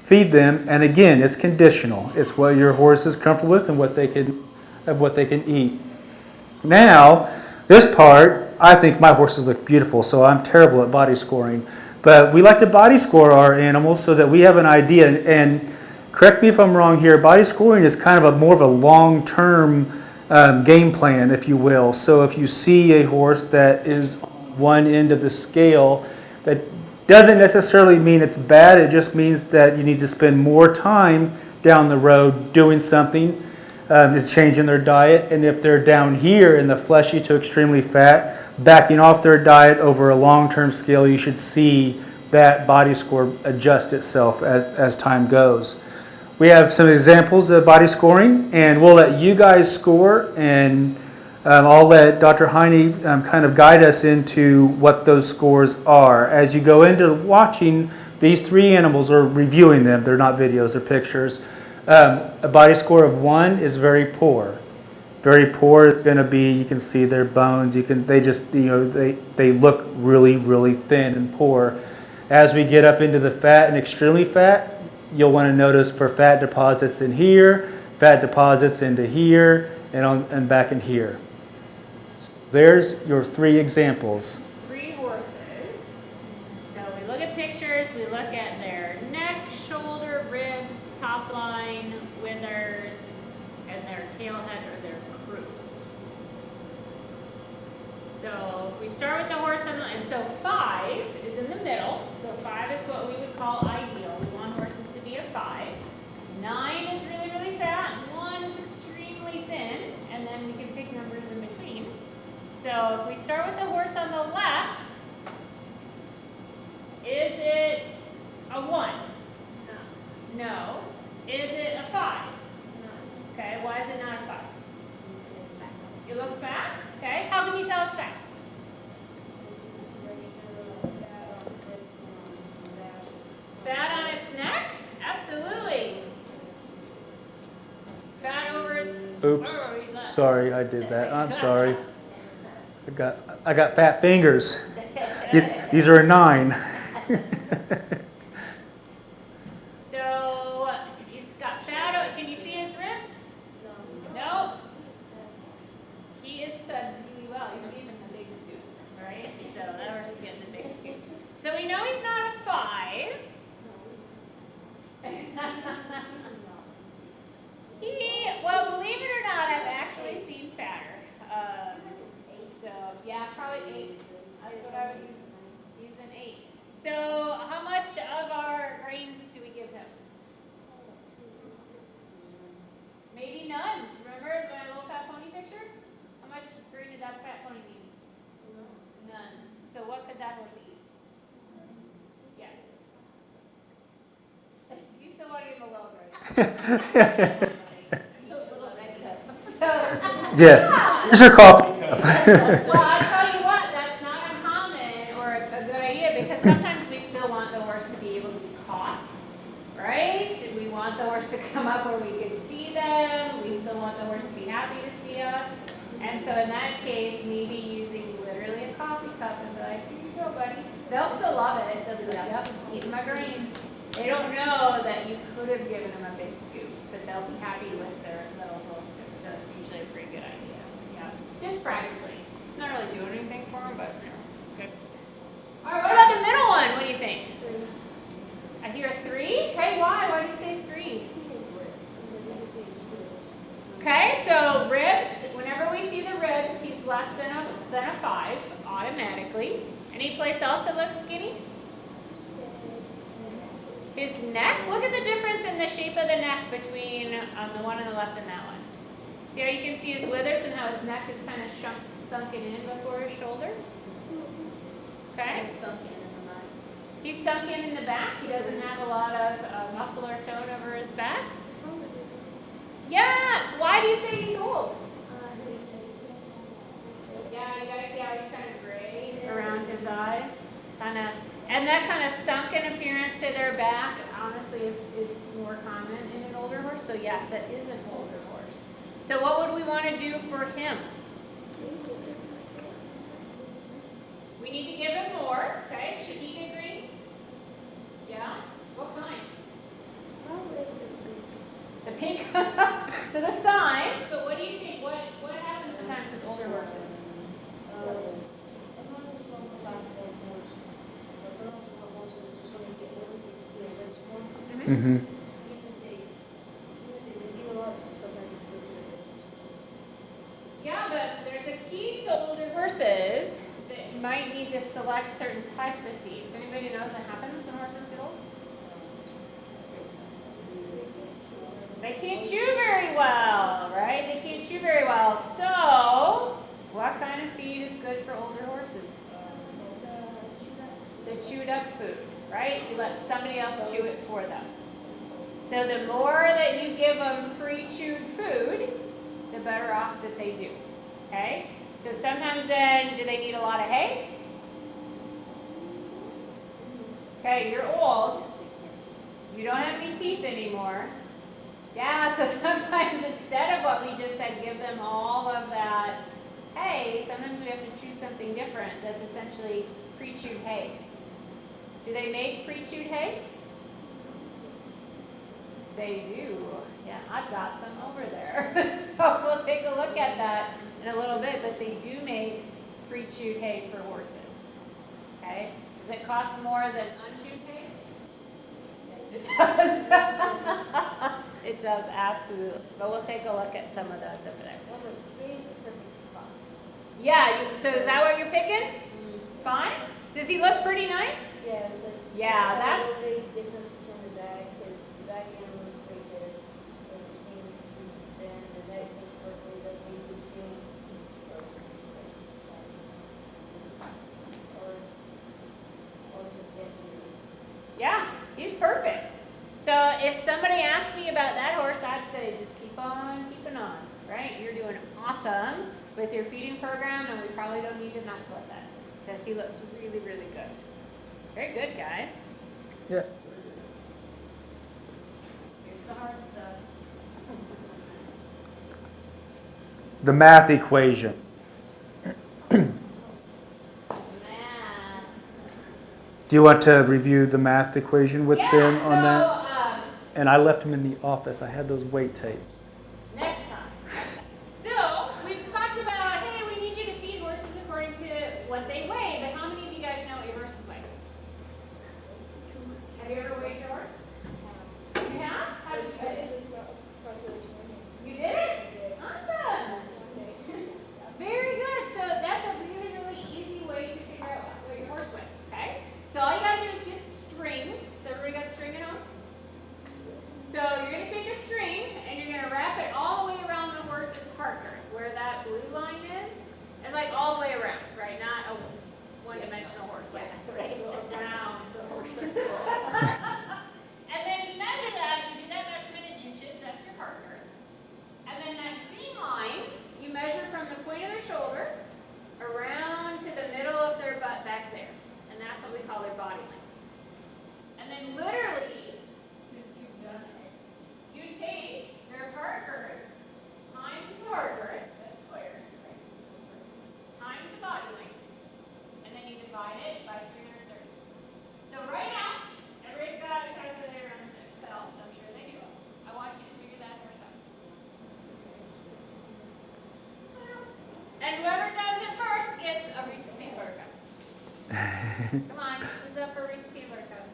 feed them. And again, it's conditional. It's what your horse is comfortable with and what they can eat. Now, this part, I think my horses look beautiful, so I'm terrible at body scoring. But we like to body score our animals so that we have an idea. And correct me if I'm wrong here, body scoring is kind of more of a long-term game plan, if you will. So if you see a horse that is on one end of the scale, that doesn't necessarily mean it's bad. It just means that you need to spend more time down the road doing something to change in their diet. And if they're down here in the fleshy to extremely fat, backing off their diet over a long-term scale, you should see that body score adjust itself as time goes. We have some examples of body scoring, and we'll let you guys score, and I'll let Dr. Heine kind of guide us into what those scores are. As you go into watching these three animals or reviewing them, they're not videos, they're pictures, a body score of 1 is very poor. Very poor. It's going to be, you can see their bones. They look really, really thin and poor. As we get up into the fat and extremely fat, you'll want to notice for fat deposits in here, fat deposits into here, and back in here. There's your 3 examples. 3 horses. So we look at pictures, we look at their neck, shoulder, ribs, we start with the horse and so 5 is in the middle. So 5 is what we would call ideal. We want horses to be a 5. 9 is really, really fat. 1 is extremely thin. And then we can pick numbers in between. So if we start with the horse on the left, is it a 1? No. Is it a 5? Okay, why is it not a 5? It looks fat? Okay, how can you tell it's fat? Fat on its neck? Absolutely. Fat over its... Oops. where were we left? Sorry, I did that. I'm sorry. I got fat fingers. These are a 9. So, he's got fat, can you see his ribs? No. He is fed really well. He's even the big scoop, right? So that horse is getting the big scoop. So we know he's not a 5. Well, believe it or not, I've actually seen fatter. So yeah, probably 8. That's what I would use. Use an 8. So how much of our grains do we give him? Maybe none. Remember my little fat pony picture? How much grain did that fat pony need? None. So what could that horse eat? Yeah. You still want to give him a little grain. Yes. Here's your coffee. Well, I tell you what, that's not uncommon or a good idea because sometimes we still want the horse to be able to be caught, right? We want the horse to come up where we can see them. We still want the horse to be happy to see us. And so in that case, maybe using literally a coffee cup and be like, here you go, buddy. They'll still love it. They'll be like, yep, eating my grains. They don't know that you could have given them a big scoop, but they'll be happy with their little scoop. So it's usually a pretty good idea. Yeah, just practically. It's not really doing anything for them, but you know, good. All right, what about the middle one? What do you think? I hear a 3. Okay, why? Why do you say 3? Okay, so ribs. Whenever we see the ribs, he's less than a 5 automatically. Any place else that looks skinny? His neck. Look at the difference in the shape of the neck between the one on the left and that one. See how you can see his withers and how his neck is kind of sunken in before his shoulder? Okay. He's sunken in the back. He doesn't have a lot of muscle or tone over his back. Yeah. Why do you say he's old? Yeah, you guys see how he's kind of gray around his eyes? And that kind of sunken appearance to their back, honestly, is more common in an older horse. So yes, it is an older horse. So what would we want to do for him? We need to give him more. Okay, should he get green? Yeah. What kind? The pink. So the size. But what do you think? What happens sometimes with older horses? Mm-hmm. Yeah, but there's a key to older horses that you might need to select certain types of feed. So anybody knows what happens when horses get old? They can't chew very well, right? They can't chew very well. So, what kind of feed is good for older horses? The chewed up food, right? You let somebody else chew it for them. So the more that you give them pre-chewed food, the better off that they do, okay? So sometimes then, do they need a lot of hay? Okay, you're old. You don't have any teeth anymore. Yeah, so sometimes instead of what we just said, give them all of that hay, sometimes we have to choose something different that's essentially pre-chewed hay. Do they make pre-chewed hay? They do. Yeah, I've got some over there. So we'll take a look at that in a little bit, but they do make pre-chewed hay for horses. Okay? Does it cost more than unchewed hay? Yes, it does. It does, absolutely. But we'll take a look at some of those over there. Yeah, so is that what you're picking? Fine? Does he look pretty nice? Yeah, because. Yeah, that's, A big difference between the bag, because the bag animal is pretty good. But then the next person does need to skin. Or just get yeah, he's perfect. So if somebody asked me about that horse, I'd say just keep on keeping on, right? You're doing awesome with your feeding program, and we probably don't need to mess with that because he looks really, really good. Very good, guys. Yeah. Here's the hard stuff. The math equation. Math. Do you want to review the math equation with them on that? So, And I left them in the office. I had those weight tapes. next time. So, we've talked about, hey, we need you to feed horses according to what they weigh, but how many of you guys know what your horses weigh? Have you ever weighed your horse? You have? How did you do it? You did it? Awesome. Very good. So that's a really, really easy way to figure out what your horse weighs, okay? So all you gotta do is get string. So everybody got string at home? So you're going to take a string and you're going to wrap it all the way around the horse's heart girth, where that blue line is, and like all the way around, right? Not a one-dimensional horse, like around the horse. And then you measure that, you do that measurement in inches, that's your heart girth. And then that green line, you measure from the point of their shoulder around to the middle of their butt back there. And that's what we call their body length. And then literally, since you've done it, you take their heart girth times the heart girth, that's square, right? Times the body length, and then you divide it by 330. So right now, everybody's got a calculator on themselves, I'm sure they do. I want you to figure that yourself. And whoever does it first gets a Reese's Peanut Butter Cup. Come on, who's up for a Reese's Peanut Butter Cup?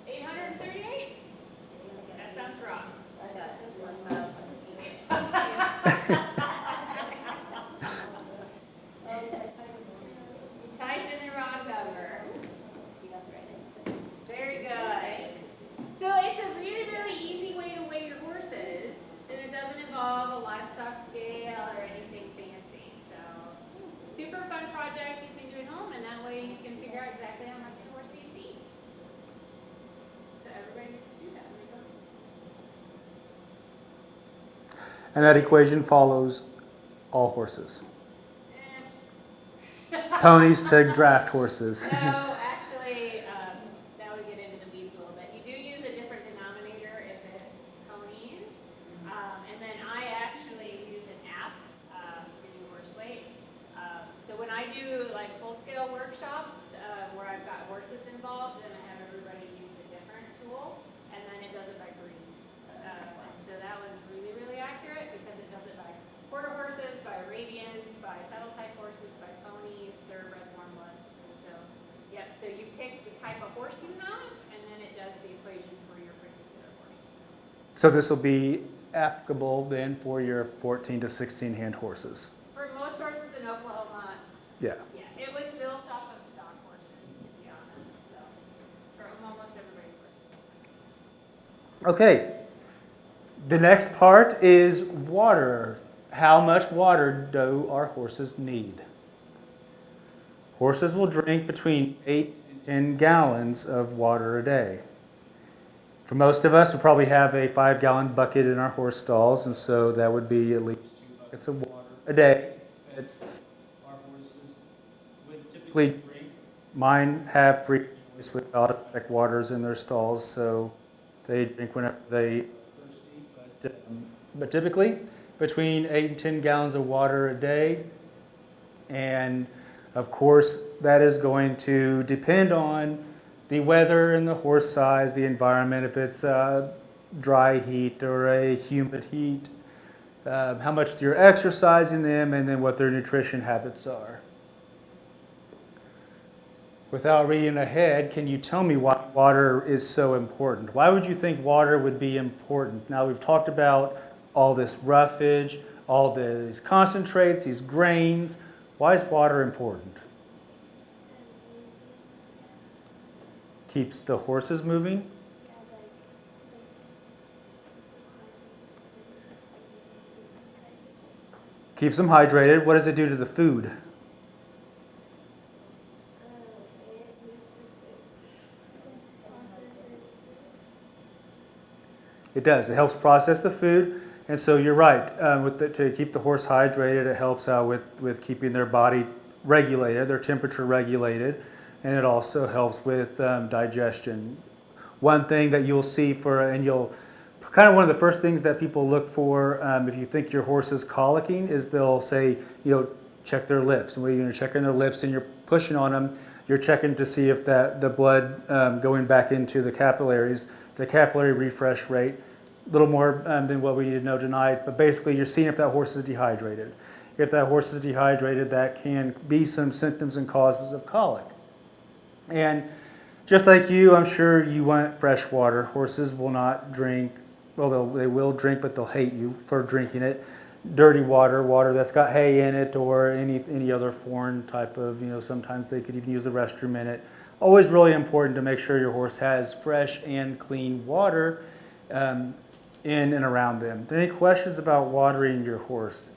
838? That sounds wrong. I got just 1,000. You typed in the wrong number. You got the right answer. Very good. So it's a really, really easy way to weigh your horses, and it doesn't involve a livestock scale or anything fancy. So super fun project you can do at home, and that way you can figure out exactly how much your horse needs to eat. So everybody needs to do that. And that equation follows all horses. Eh. Ponies to draft horses. No, actually, that would get into the weeds a little bit. You do use a different denominator if it's ponies. And then I actually use an app to do horse weight. So when I do like full-scale workshops where I've got horses involved, then I have everybody use a different tool, and then it does it by breed. So that one's really, really accurate because it does it by quarter horses, by Arabians, by saddle-type horses, by ponies, thoroughbreds, warm bloods. And so, yep, so you pick the type of horse you have, and then it does the equation for your particular horse. So this will be applicable then for your 14 to 16 hand horses. For most horses in Oklahoma, Yeah. yeah, it was built off of stock horses, to be honest, so, for almost everybody's horse. Okay. The next part is water. How much water do our horses need? Horses will drink between 8 and 10 gallons of water a day. For most of us, we probably have a 5-gallon bucket in our horse stalls, and so that would be at least 2 buckets of water a day that our horses would typically drink. Mine have free choice with automatic waters in their stalls, so they drink whenever they are thirsty. But typically, between 8 and 10 gallons of water a day. And of course, that is going to depend on the weather and the horse size, the environment, if it's dry heat or a humid heat, how much you're exercising them, and then what their nutrition habits are. Without reading ahead, can you tell me why water is so important? Why would you think water would be important? Now we've talked about all this roughage, all these concentrates, these grains. Why is water important? Keeps the horses moving. Keeps them hydrated. What does it do to the food? It does. It helps process the food. And so you're right. To keep the horse hydrated, it helps out with keeping their body regulated, their temperature regulated. And it also helps with digestion. One thing that you'll see kind of one of the first things that people look for if you think your horse is colicking is they'll say, check their lips. And when you're checking their lips and you're pushing on them, you're checking to see if the blood going back into the capillaries, the capillary refresh rate, a little more than what we need to know tonight. But basically, you're seeing if that horse is dehydrated. If that horse is dehydrated, that can be some symptoms and causes of colic. And just like you, I'm sure you want fresh water. Horses will not drink, well, they will drink, but they'll hate you for drinking it. Dirty water that's got hay in it, or any other foreign type of, sometimes they could even use the restroom in it. Always really important to make sure your horse has fresh and clean water in and around them. Any questions about watering your horse?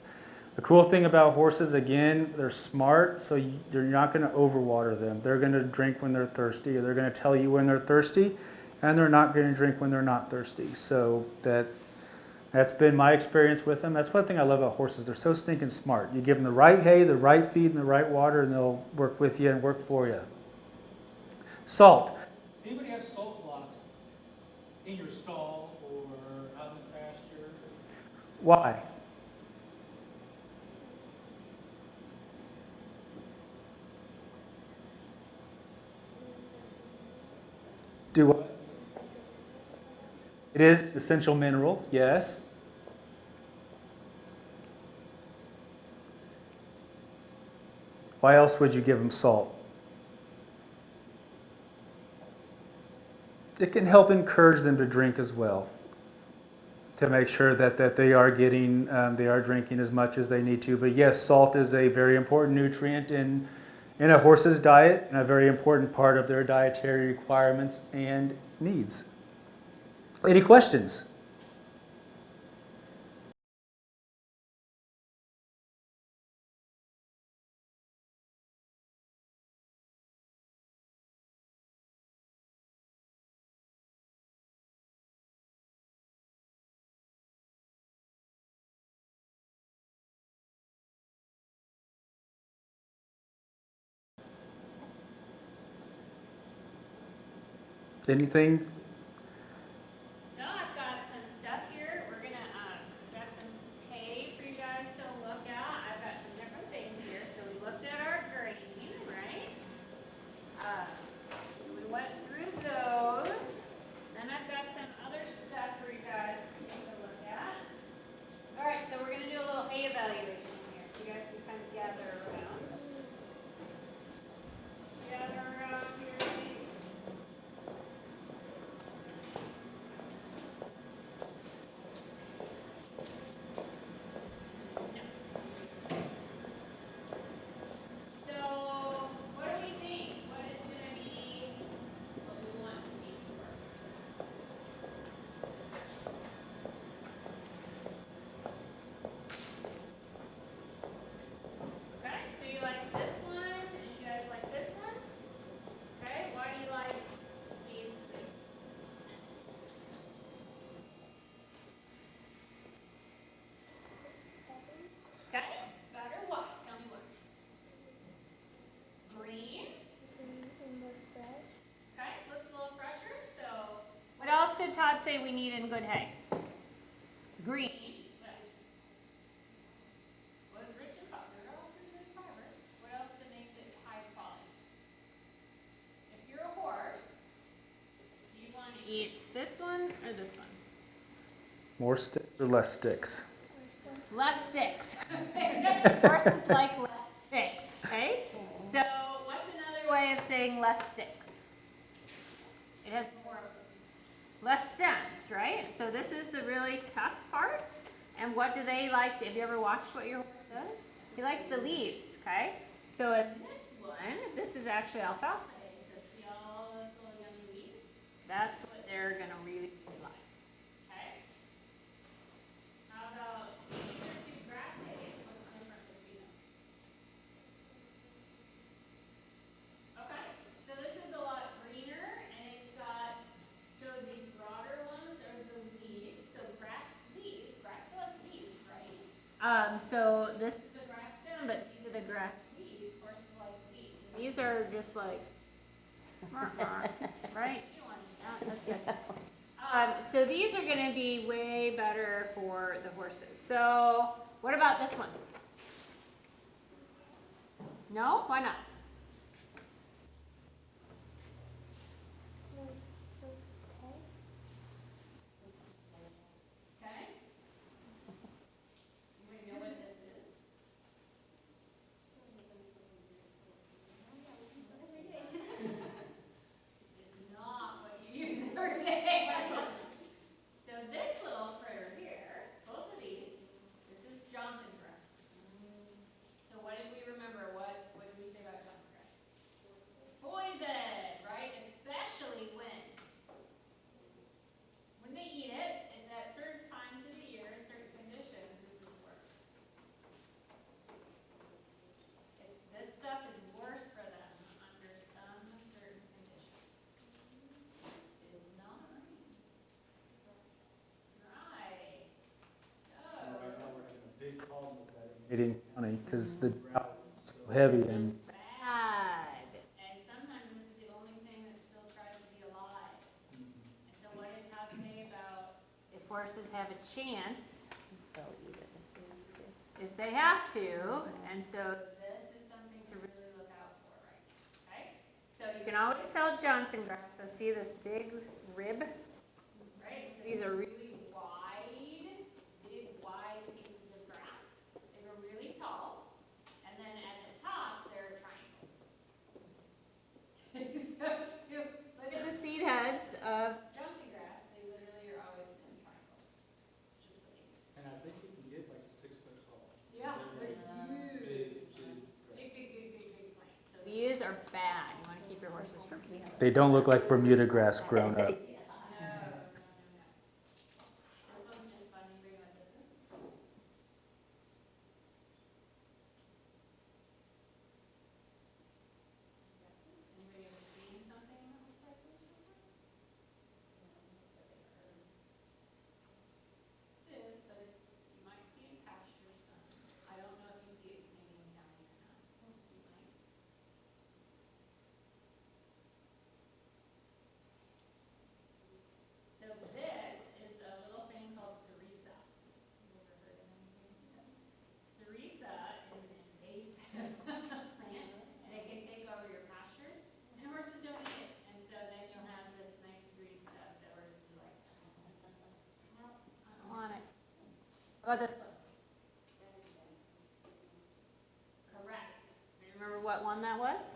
The cool thing about horses, again, they're smart, so you're not going to overwater them. They're going to drink when they're thirsty, or they're going to tell you when they're thirsty, and they're not going to drink when they're not thirsty. So that's been my experience with them. That's one thing I love about horses. They're so stinking smart. You give them the right hay, the right feed, and the right water, and they'll work with you and work for you. Salt. Anybody have salt blocks in your stall or out in the pasture? Why? Do what? It is essential mineral, yes. Why else would you give them salt? It can help encourage them to drink as well, to make sure that they are drinking as much as they need to. But yes, salt is a very important nutrient in a horse's diet and a very important part of their dietary requirements and needs. Any questions? Anything? No, I've got some stuff here. We're gonna, got some hay for you guys to look at. I've got some different things here. So we looked at our grain, right? So we went through those. Then I've got some other stuff for you guys to take a look at. All right, so we're gonna do a little hay evaluation here. So you guys can kind of gather around. Gather around here. So, what do we think? What is going to be what we want to be for? Okay, so you like this one, and you guys like this one? Okay, why do you like these two? Okay, better what? Tell me what. Green. Okay, looks a little fresher. So, what else did Todd say we need in good hay? It's green. What is rich in fiber? They're all rich in fiber. What else that makes it high quality? If you're a horse, do you want to eat this one or this one? More sticks or less sticks? Less sticks. Horses like less sticks. Okay. So, what's another way of saying less sticks. It has more, less stems, right? So this is the really tough part. And what do they like? Have you ever watched what your horse does? He likes the leaves, okay? So in this one, this is actually alfalfa hay. So see all those little yummy leaves? That's what they're gonna really like, okay? How about these are two grass hays? What's different between them? Okay, so this is a lot greener, and it's got, so these broader ones are the leaves, so grass leaves, grass still has leaves, right? So this is the grass stem, but these are the grass leaves, horses like leaves. And these are just like, right? You don't want to eat that, that's yucky. So these are gonna be way better for the horses. So what about this one? No, why not? Okay. We know what this is. It's not what you use every day. So this little critter here, both of these, this is Johnson grass. So what did we remember? What did we say about Johnson grass? Poison, right? Especially when they eat it, it's at certain times of the year, certain conditions, this is worse. This stuff is worse for them under some certain conditions. It is not right. Right now, we're having a big problem with that in Adair County because the drought is so heavy This and is bad. And sometimes this is the only thing that still tries to be alive. And so what did Todd say about if horses have a chance, They'll eat it if they have to, and so this is something to really look out for right now, okay? So you can always tell Johnson grass, so see this big rib, right? So these are really wide, big wide pieces of grass. They grow really tall, and then at the top, they're a triangle. So if you look at the seed heads of Johnson grass, they literally are always in a triangle. Just what they do. and I think you can get like 6 foot tall. Yeah, They're they're big, big plants. So these are bad. You want to keep your horses from eating them. They don't look like Bermuda grass grown up. No. This one's just fun. You bring what this is. Anybody ever seen something that looks like this before? It is, but you might see it in pastures some. I don't know if you see it in Canadian County or not. You might. So this is a little thing called cerisa. Have you ever heard of anything? Cerisa is an invasive plant, and it can take over your pastures, and horses don't eat it. And so then you'll have this nice green stuff that horses be like, no, I don't want it. How about this one? Correct. Remember what one that was?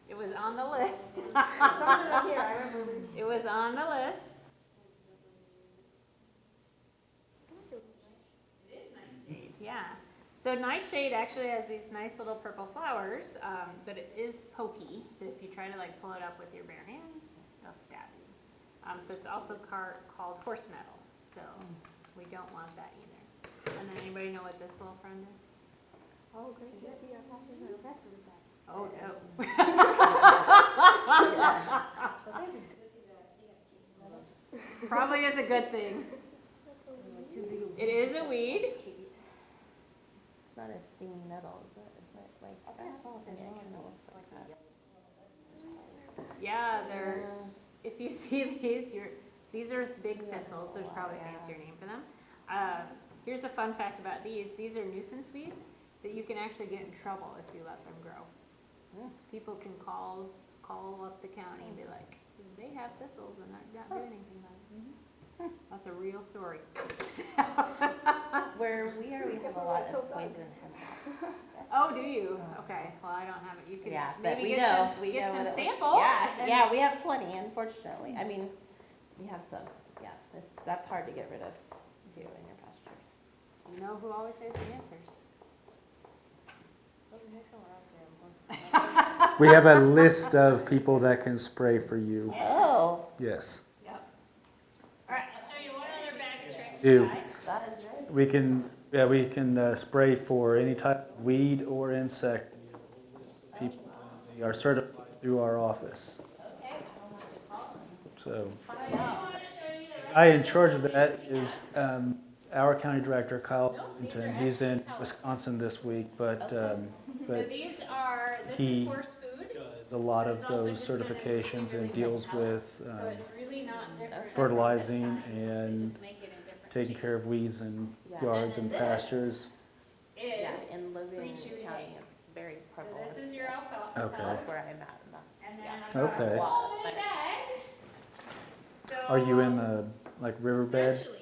It was on the list. Something up here, I remember. It was on the list. It is nightshade, yeah. So nightshade actually has these nice little purple flowers, but it is pokey. So if you try to like pull it up with your bare hands, it'll stab you. So it's also called horse nettle. So we don't want that either. And then anybody know what this little friend is? Oh, Gracie, I see our pastors are infested with that. Oh, no. So there's a good thing that they got to keep. Probably is a good thing. Too big of a. It is a weed. It's not a stinging nettle, but it's like. I think I saw it, there's Yeah, it one kinda that looks looks like that. Yeah, they're, if you see these are big thistles, there's probably a fancier name for them. Here's a fun fact about these are nuisance weeds that you can actually get in trouble if you let them grow. People can call up the county and be like, they have thistles and they're not doing anything about it. That's a real story. Where we are, we have a lot of poison hemp. Oh, do you? Okay, well, I don't have it. You could Yeah, but maybe we get know, some, we get know some what it looks- samples. Yeah, and- yeah, we have plenty, unfortunately. I mean, we have some, yeah, that's hard to get rid of too in your pastures. You know who always has the answers? We have a list of people that can spray for you. Oh, Yes. Yep. All right, I'll show you one other bag of tricks. Do. guys. that is good. We can spray for any type of weed or insect. People are certified through our office. Okay, I'll have to call them. So, I do want to show you the the guy in charge of that is our county director, Kyle Washington. He's in Wisconsin this week, but So but these are, this he is horse food. does a lot of It's also those just in a certifications and really deals big pellets. with So it's really not different. from fertilizing this kind. They and just make it in different taking care of shapes. weeds and Yeah. yards and And then this pastures. Yeah, Is, in Logan pre-chewed County, hay. it's very so prevalent. this is your alfalfa Okay. pellets. That's where I'm at, and that's, And then yeah. I've got Okay. a whole Wow. big bag. So Are you in the like riverbed? essentially,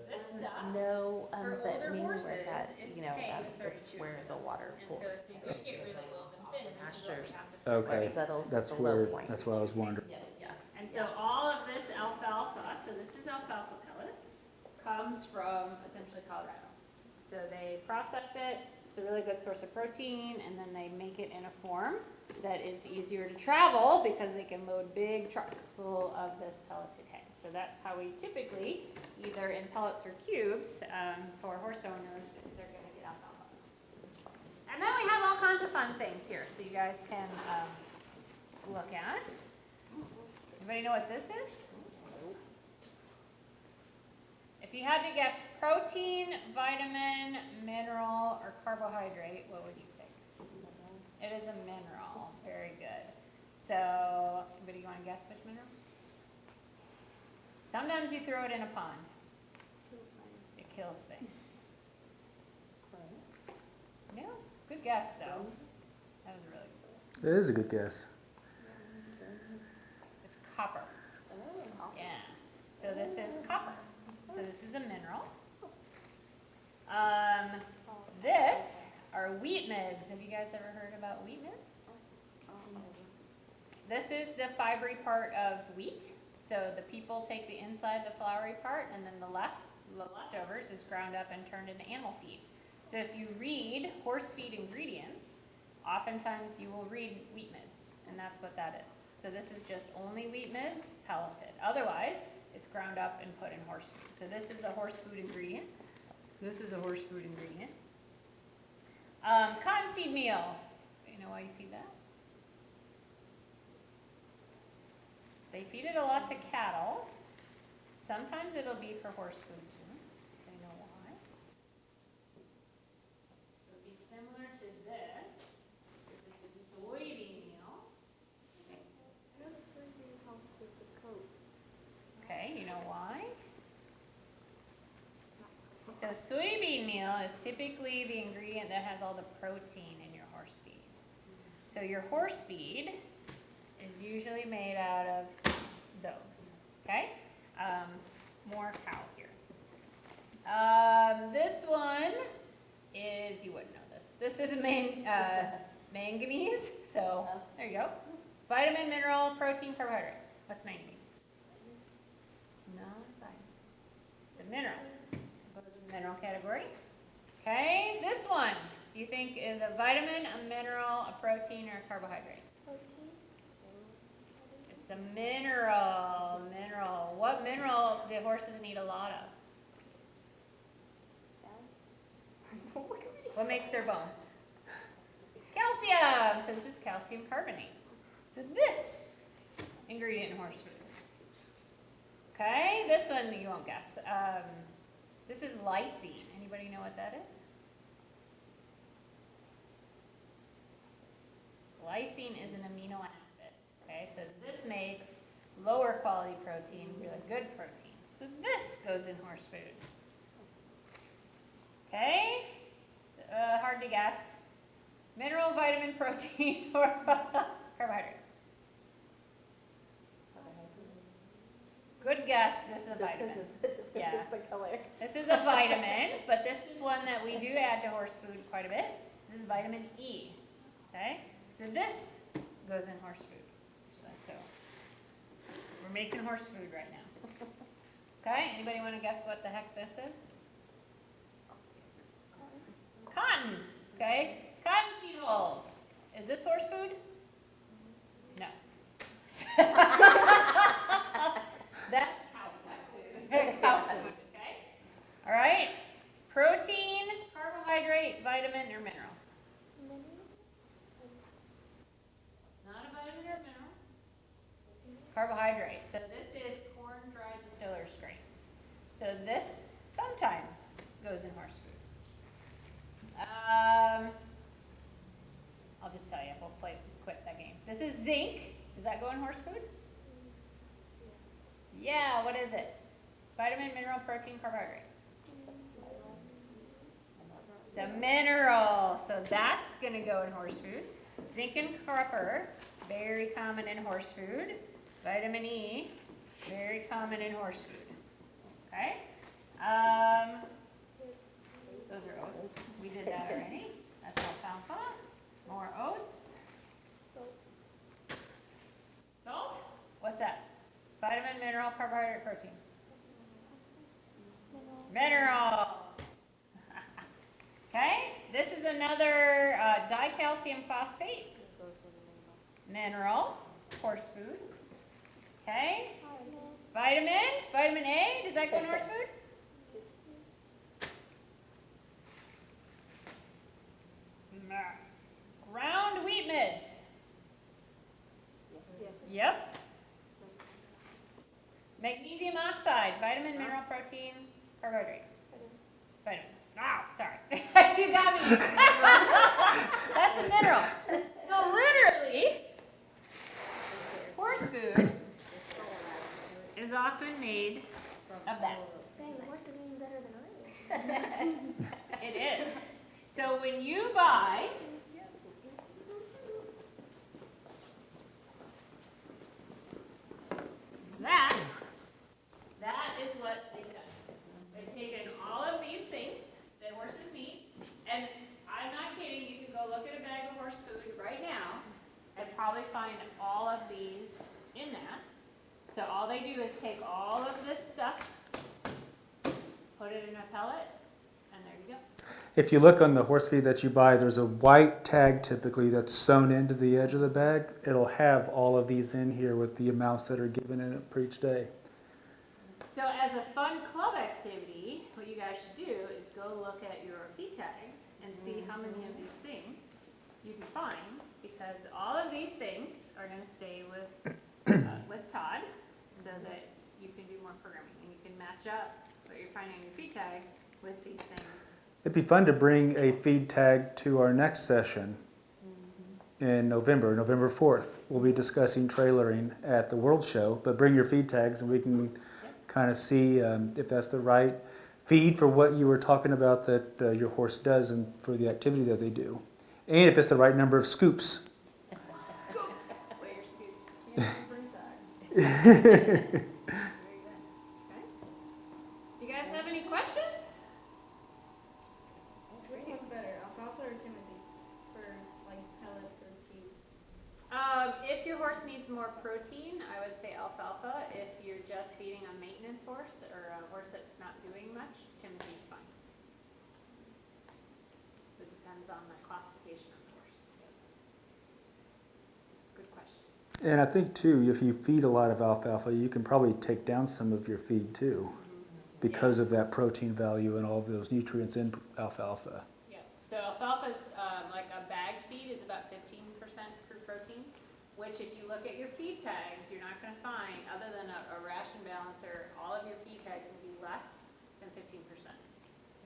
this stuff, No, For but older meaning where horses, it's at, it's you know, hay that's already it's chewed. where the water and pool so if you do get really old and thin, this is what we Pastures. have to start Okay. with. settles at That's the low where. point. That's what I was wondering. Yeah, yeah. And so all of this alfalfa, so this is alfalfa pellets, comes from essentially Colorado. So they process it, it's a really good source of protein, and then they make it in a form that is easier to travel because they can load big trucks full of this pelleted hay. So that's how we typically, either in pellets or cubes, for horse owners, if they're gonna get alfalfa. And then we have all kinds of fun things here, so you guys can look at. Anybody know what this is? If you had to guess protein, vitamin, mineral, or carbohydrate, what would you pick? It is a mineral. Very good. So, anybody want to guess which mineral? Sometimes you throw it in a pond. It kills things. No, good guess though. That was really good. It is a good guess. It's copper. Yeah. So this is copper. So this is a mineral. This are wheat midds. Have you guys ever heard about wheat midds? This is the fibery part of wheat. So the people take the inside, the floury part, and then the leftovers is ground up and turned into animal feed. So if you read horse feed ingredients, oftentimes you will read wheat midds, and that's what that is. So this is just only wheat midds, pelleted. Otherwise, it's ground up and put in horse food. So this is a horse food ingredient. This is a horse food ingredient. Cottonseed meal. You know why you feed that? They feed it a lot to cattle. Sometimes it'll be for horse food too. They know why. So it'd be similar to this. This is soybean meal. I know the soybean helps with the coat. Okay, you know why? So soybean meal is typically the ingredient that has all the protein in your horse feed. So your horse feed is usually made out of those, okay? More cow here. This one is, you wouldn't know this. This is manganese, so there you go. Vitamin, mineral, protein, carbohydrate. What's manganese? It's not a vitamin. It's a mineral. It goes in the mineral category. Okay, this one, do you think is a vitamin, a mineral, a protein, or a carbohydrate? Protein? It's a mineral. Mineral. What mineral do horses need a lot of? What makes their bones? Calcium. So this is calcium carbonate. So this ingredient in horse food. Okay, this one you won't guess. This is lysine. Anybody know what that is? Lysine is an amino acid. Okay, so this makes lower quality protein really good protein. So this goes in horse food. Okay, hard to guess. Mineral, vitamin, protein, or carbohydrate. Good guess, this is a Just 'cause vitamin. it's, just 'cause Yeah. it's the color. This is a vitamin, but this is one that we do add to horse food quite a bit. This is vitamin E, okay? So this goes in horse food. So we're making horse food right now. Okay, anybody want to guess what the heck this is? Cotton, okay? Cottonseed hulls. Is this horse food? No. That's cow food. Cow food, okay? All right. Protein, carbohydrate, vitamin, or mineral? It's not a vitamin or mineral. Carbohydrate. So this is corn dried distiller's grains. So this sometimes goes in horse food. I'll just tell you, we'll quit that game. This is zinc. Does that go in horse food? Yeah, what is it? Vitamin, mineral, protein, carbohydrate. It's a mineral, so that's gonna go in horse food. Zinc and copper, very common in horse food. Vitamin E, very common in horse food. Okay? Those are oats. We did that already. That's alfalfa. More oats. Salt? What's that? Vitamin, mineral, carbohydrate, protein. Mineral. Okay, this is another dicalcium phosphate. Mineral, horse food. Okay, vitamin A, does that go in horse food? Ground wheat midds. Yep. Magnesium oxide, vitamin, mineral, protein, carbohydrate. Vitamin. Wow, sorry. You got me. That's a mineral. So literally, horse food is often made of that. Dang, the horse is even better than I am. It is. So when you buy that is what they've done. They've taken all of these things that horses need, and I'm not kidding, you can go look at a bag of horse food right now and probably find all of these in that. So all they do is take all of this stuff, put it in a pellet, and there you go. If you look on the horse feed that you buy, there's a white tag typically that's sewn into the edge of the bag. It'll have all of these in here with the amounts that are given in it for each day. So as a fun club activity, what you guys should do is go look at your feed tags and see how many of these things you can find, because all of these things are going to stay with Todd, so that you can do more programming and you can match up what you're finding in your feed tag with these things. It'd be fun to bring a feed tag to our next session in November 4th. We'll be discussing trailering at the World Show, but bring your feed tags and we can kind of see if that's the right feed for what you were talking about that your horse does and for the activity that they do. And if it's the right number of scoops. Scoops! Weigh your scoops. Very good. Okay. Do you guys have any questions? Which one's better, alfalfa or Timothy, for like pellets or feed? If your horse needs more protein, I would say alfalfa. If you're just feeding a maintenance horse or a horse that's not doing much, Timothy's fine. So it depends on the classification of the horse. Good question. And I think too, if you feed a lot of alfalfa, you can probably take down some of your feed too, because of that protein value and all of those nutrients in alfalfa. Yeah. So alfalfa's like a bagged feed is about 15% crude protein, which if you look at your feed tags, you're not going to find, other than a ration balancer, all of your feed tags will be less than 15%.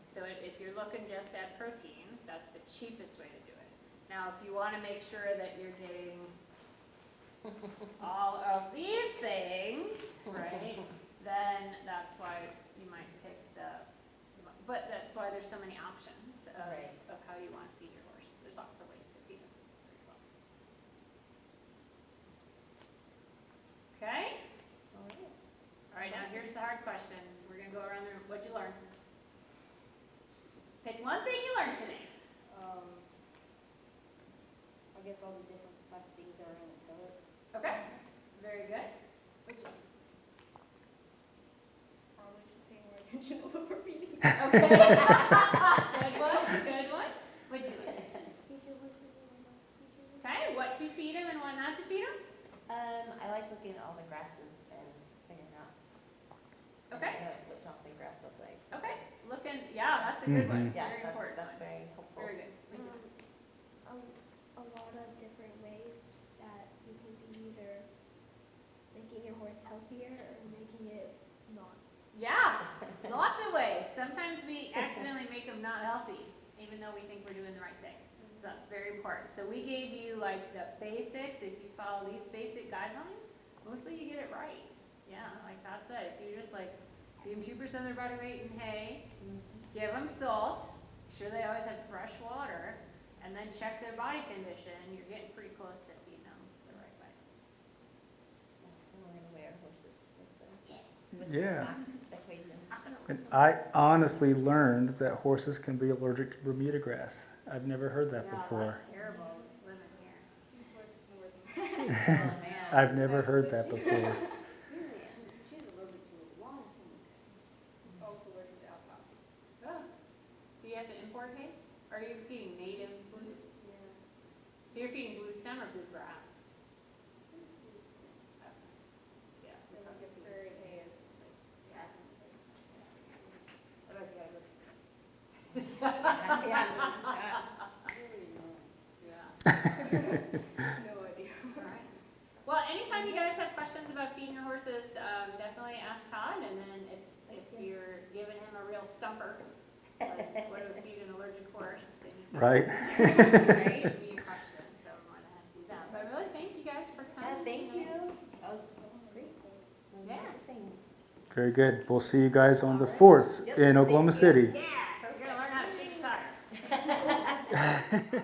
So if you're looking just at protein, that's the cheapest way to do it. Now, if you want to make sure that you're getting all of these things, right, then that's why you might pick but that's why there's so many options of how you want to feed your horse. There's lots of ways to feed them. Okay? All right, now a hard question. We're gonna go around the room. What'd you learn? Pick one thing you learned today. I guess all the different type of things that are in the pellet. Okay, very good. What'd you? Probably should pay more attention to what we're reading. Okay. Good one, good one. What'd you learn? Feed your horses and what not to feed your horses. Okay, what to feed them and what not to feed them? I like looking at all the grasses and figuring out. Okay. What Johnson grass looks like. so Okay, looking, yeah, that's a good one. Yeah, Very important that's one. very helpful. Very good. What'd you learn? A lot of different ways that you can be either making your horse healthier or making it not. Yeah, lots of ways. Sometimes we accidentally make them not healthy, even though we think we're doing the right thing. So that's very important. So we gave you like the basics. If you follow these basic guidelines, mostly you get it right. Yeah, like Todd said, if you just like give them 2% of their body weight in hay, give them salt, make sure they always have fresh water, and then check their body condition, you're getting pretty close to feeding them the right way. And we're gonna weigh our horses with the Yeah. max equation. Awesome. And I honestly learned that horses can be allergic to Bermuda grass. I've never heard that Yeah, before. that's terrible living here. Oh, man. I've never heard that before. She's allergic to a lot of things. Also allergic to alfalfa. So you have to import hay? Or are you feeding native blue? Yeah. So you're feeding blue stem or blue grass? Yeah. Then we get prairie hay is like. Yeah. What else you guys look? Yeah. No idea. All right. Well, anytime you guys have questions about feeding your horses, definitely ask Todd, and then if you're giving him a real stumper, like what to feed an allergic horse, then you can Right? give me a question, so I'm more than happy to do that. But really, thank you guys for Yeah, coming. thank you. That was great. Yeah. Lots of things. Very good. We'll see you guys on the 4th Yep, in thank Oklahoma you. City. Yeah, you're gonna learn how to change a tire.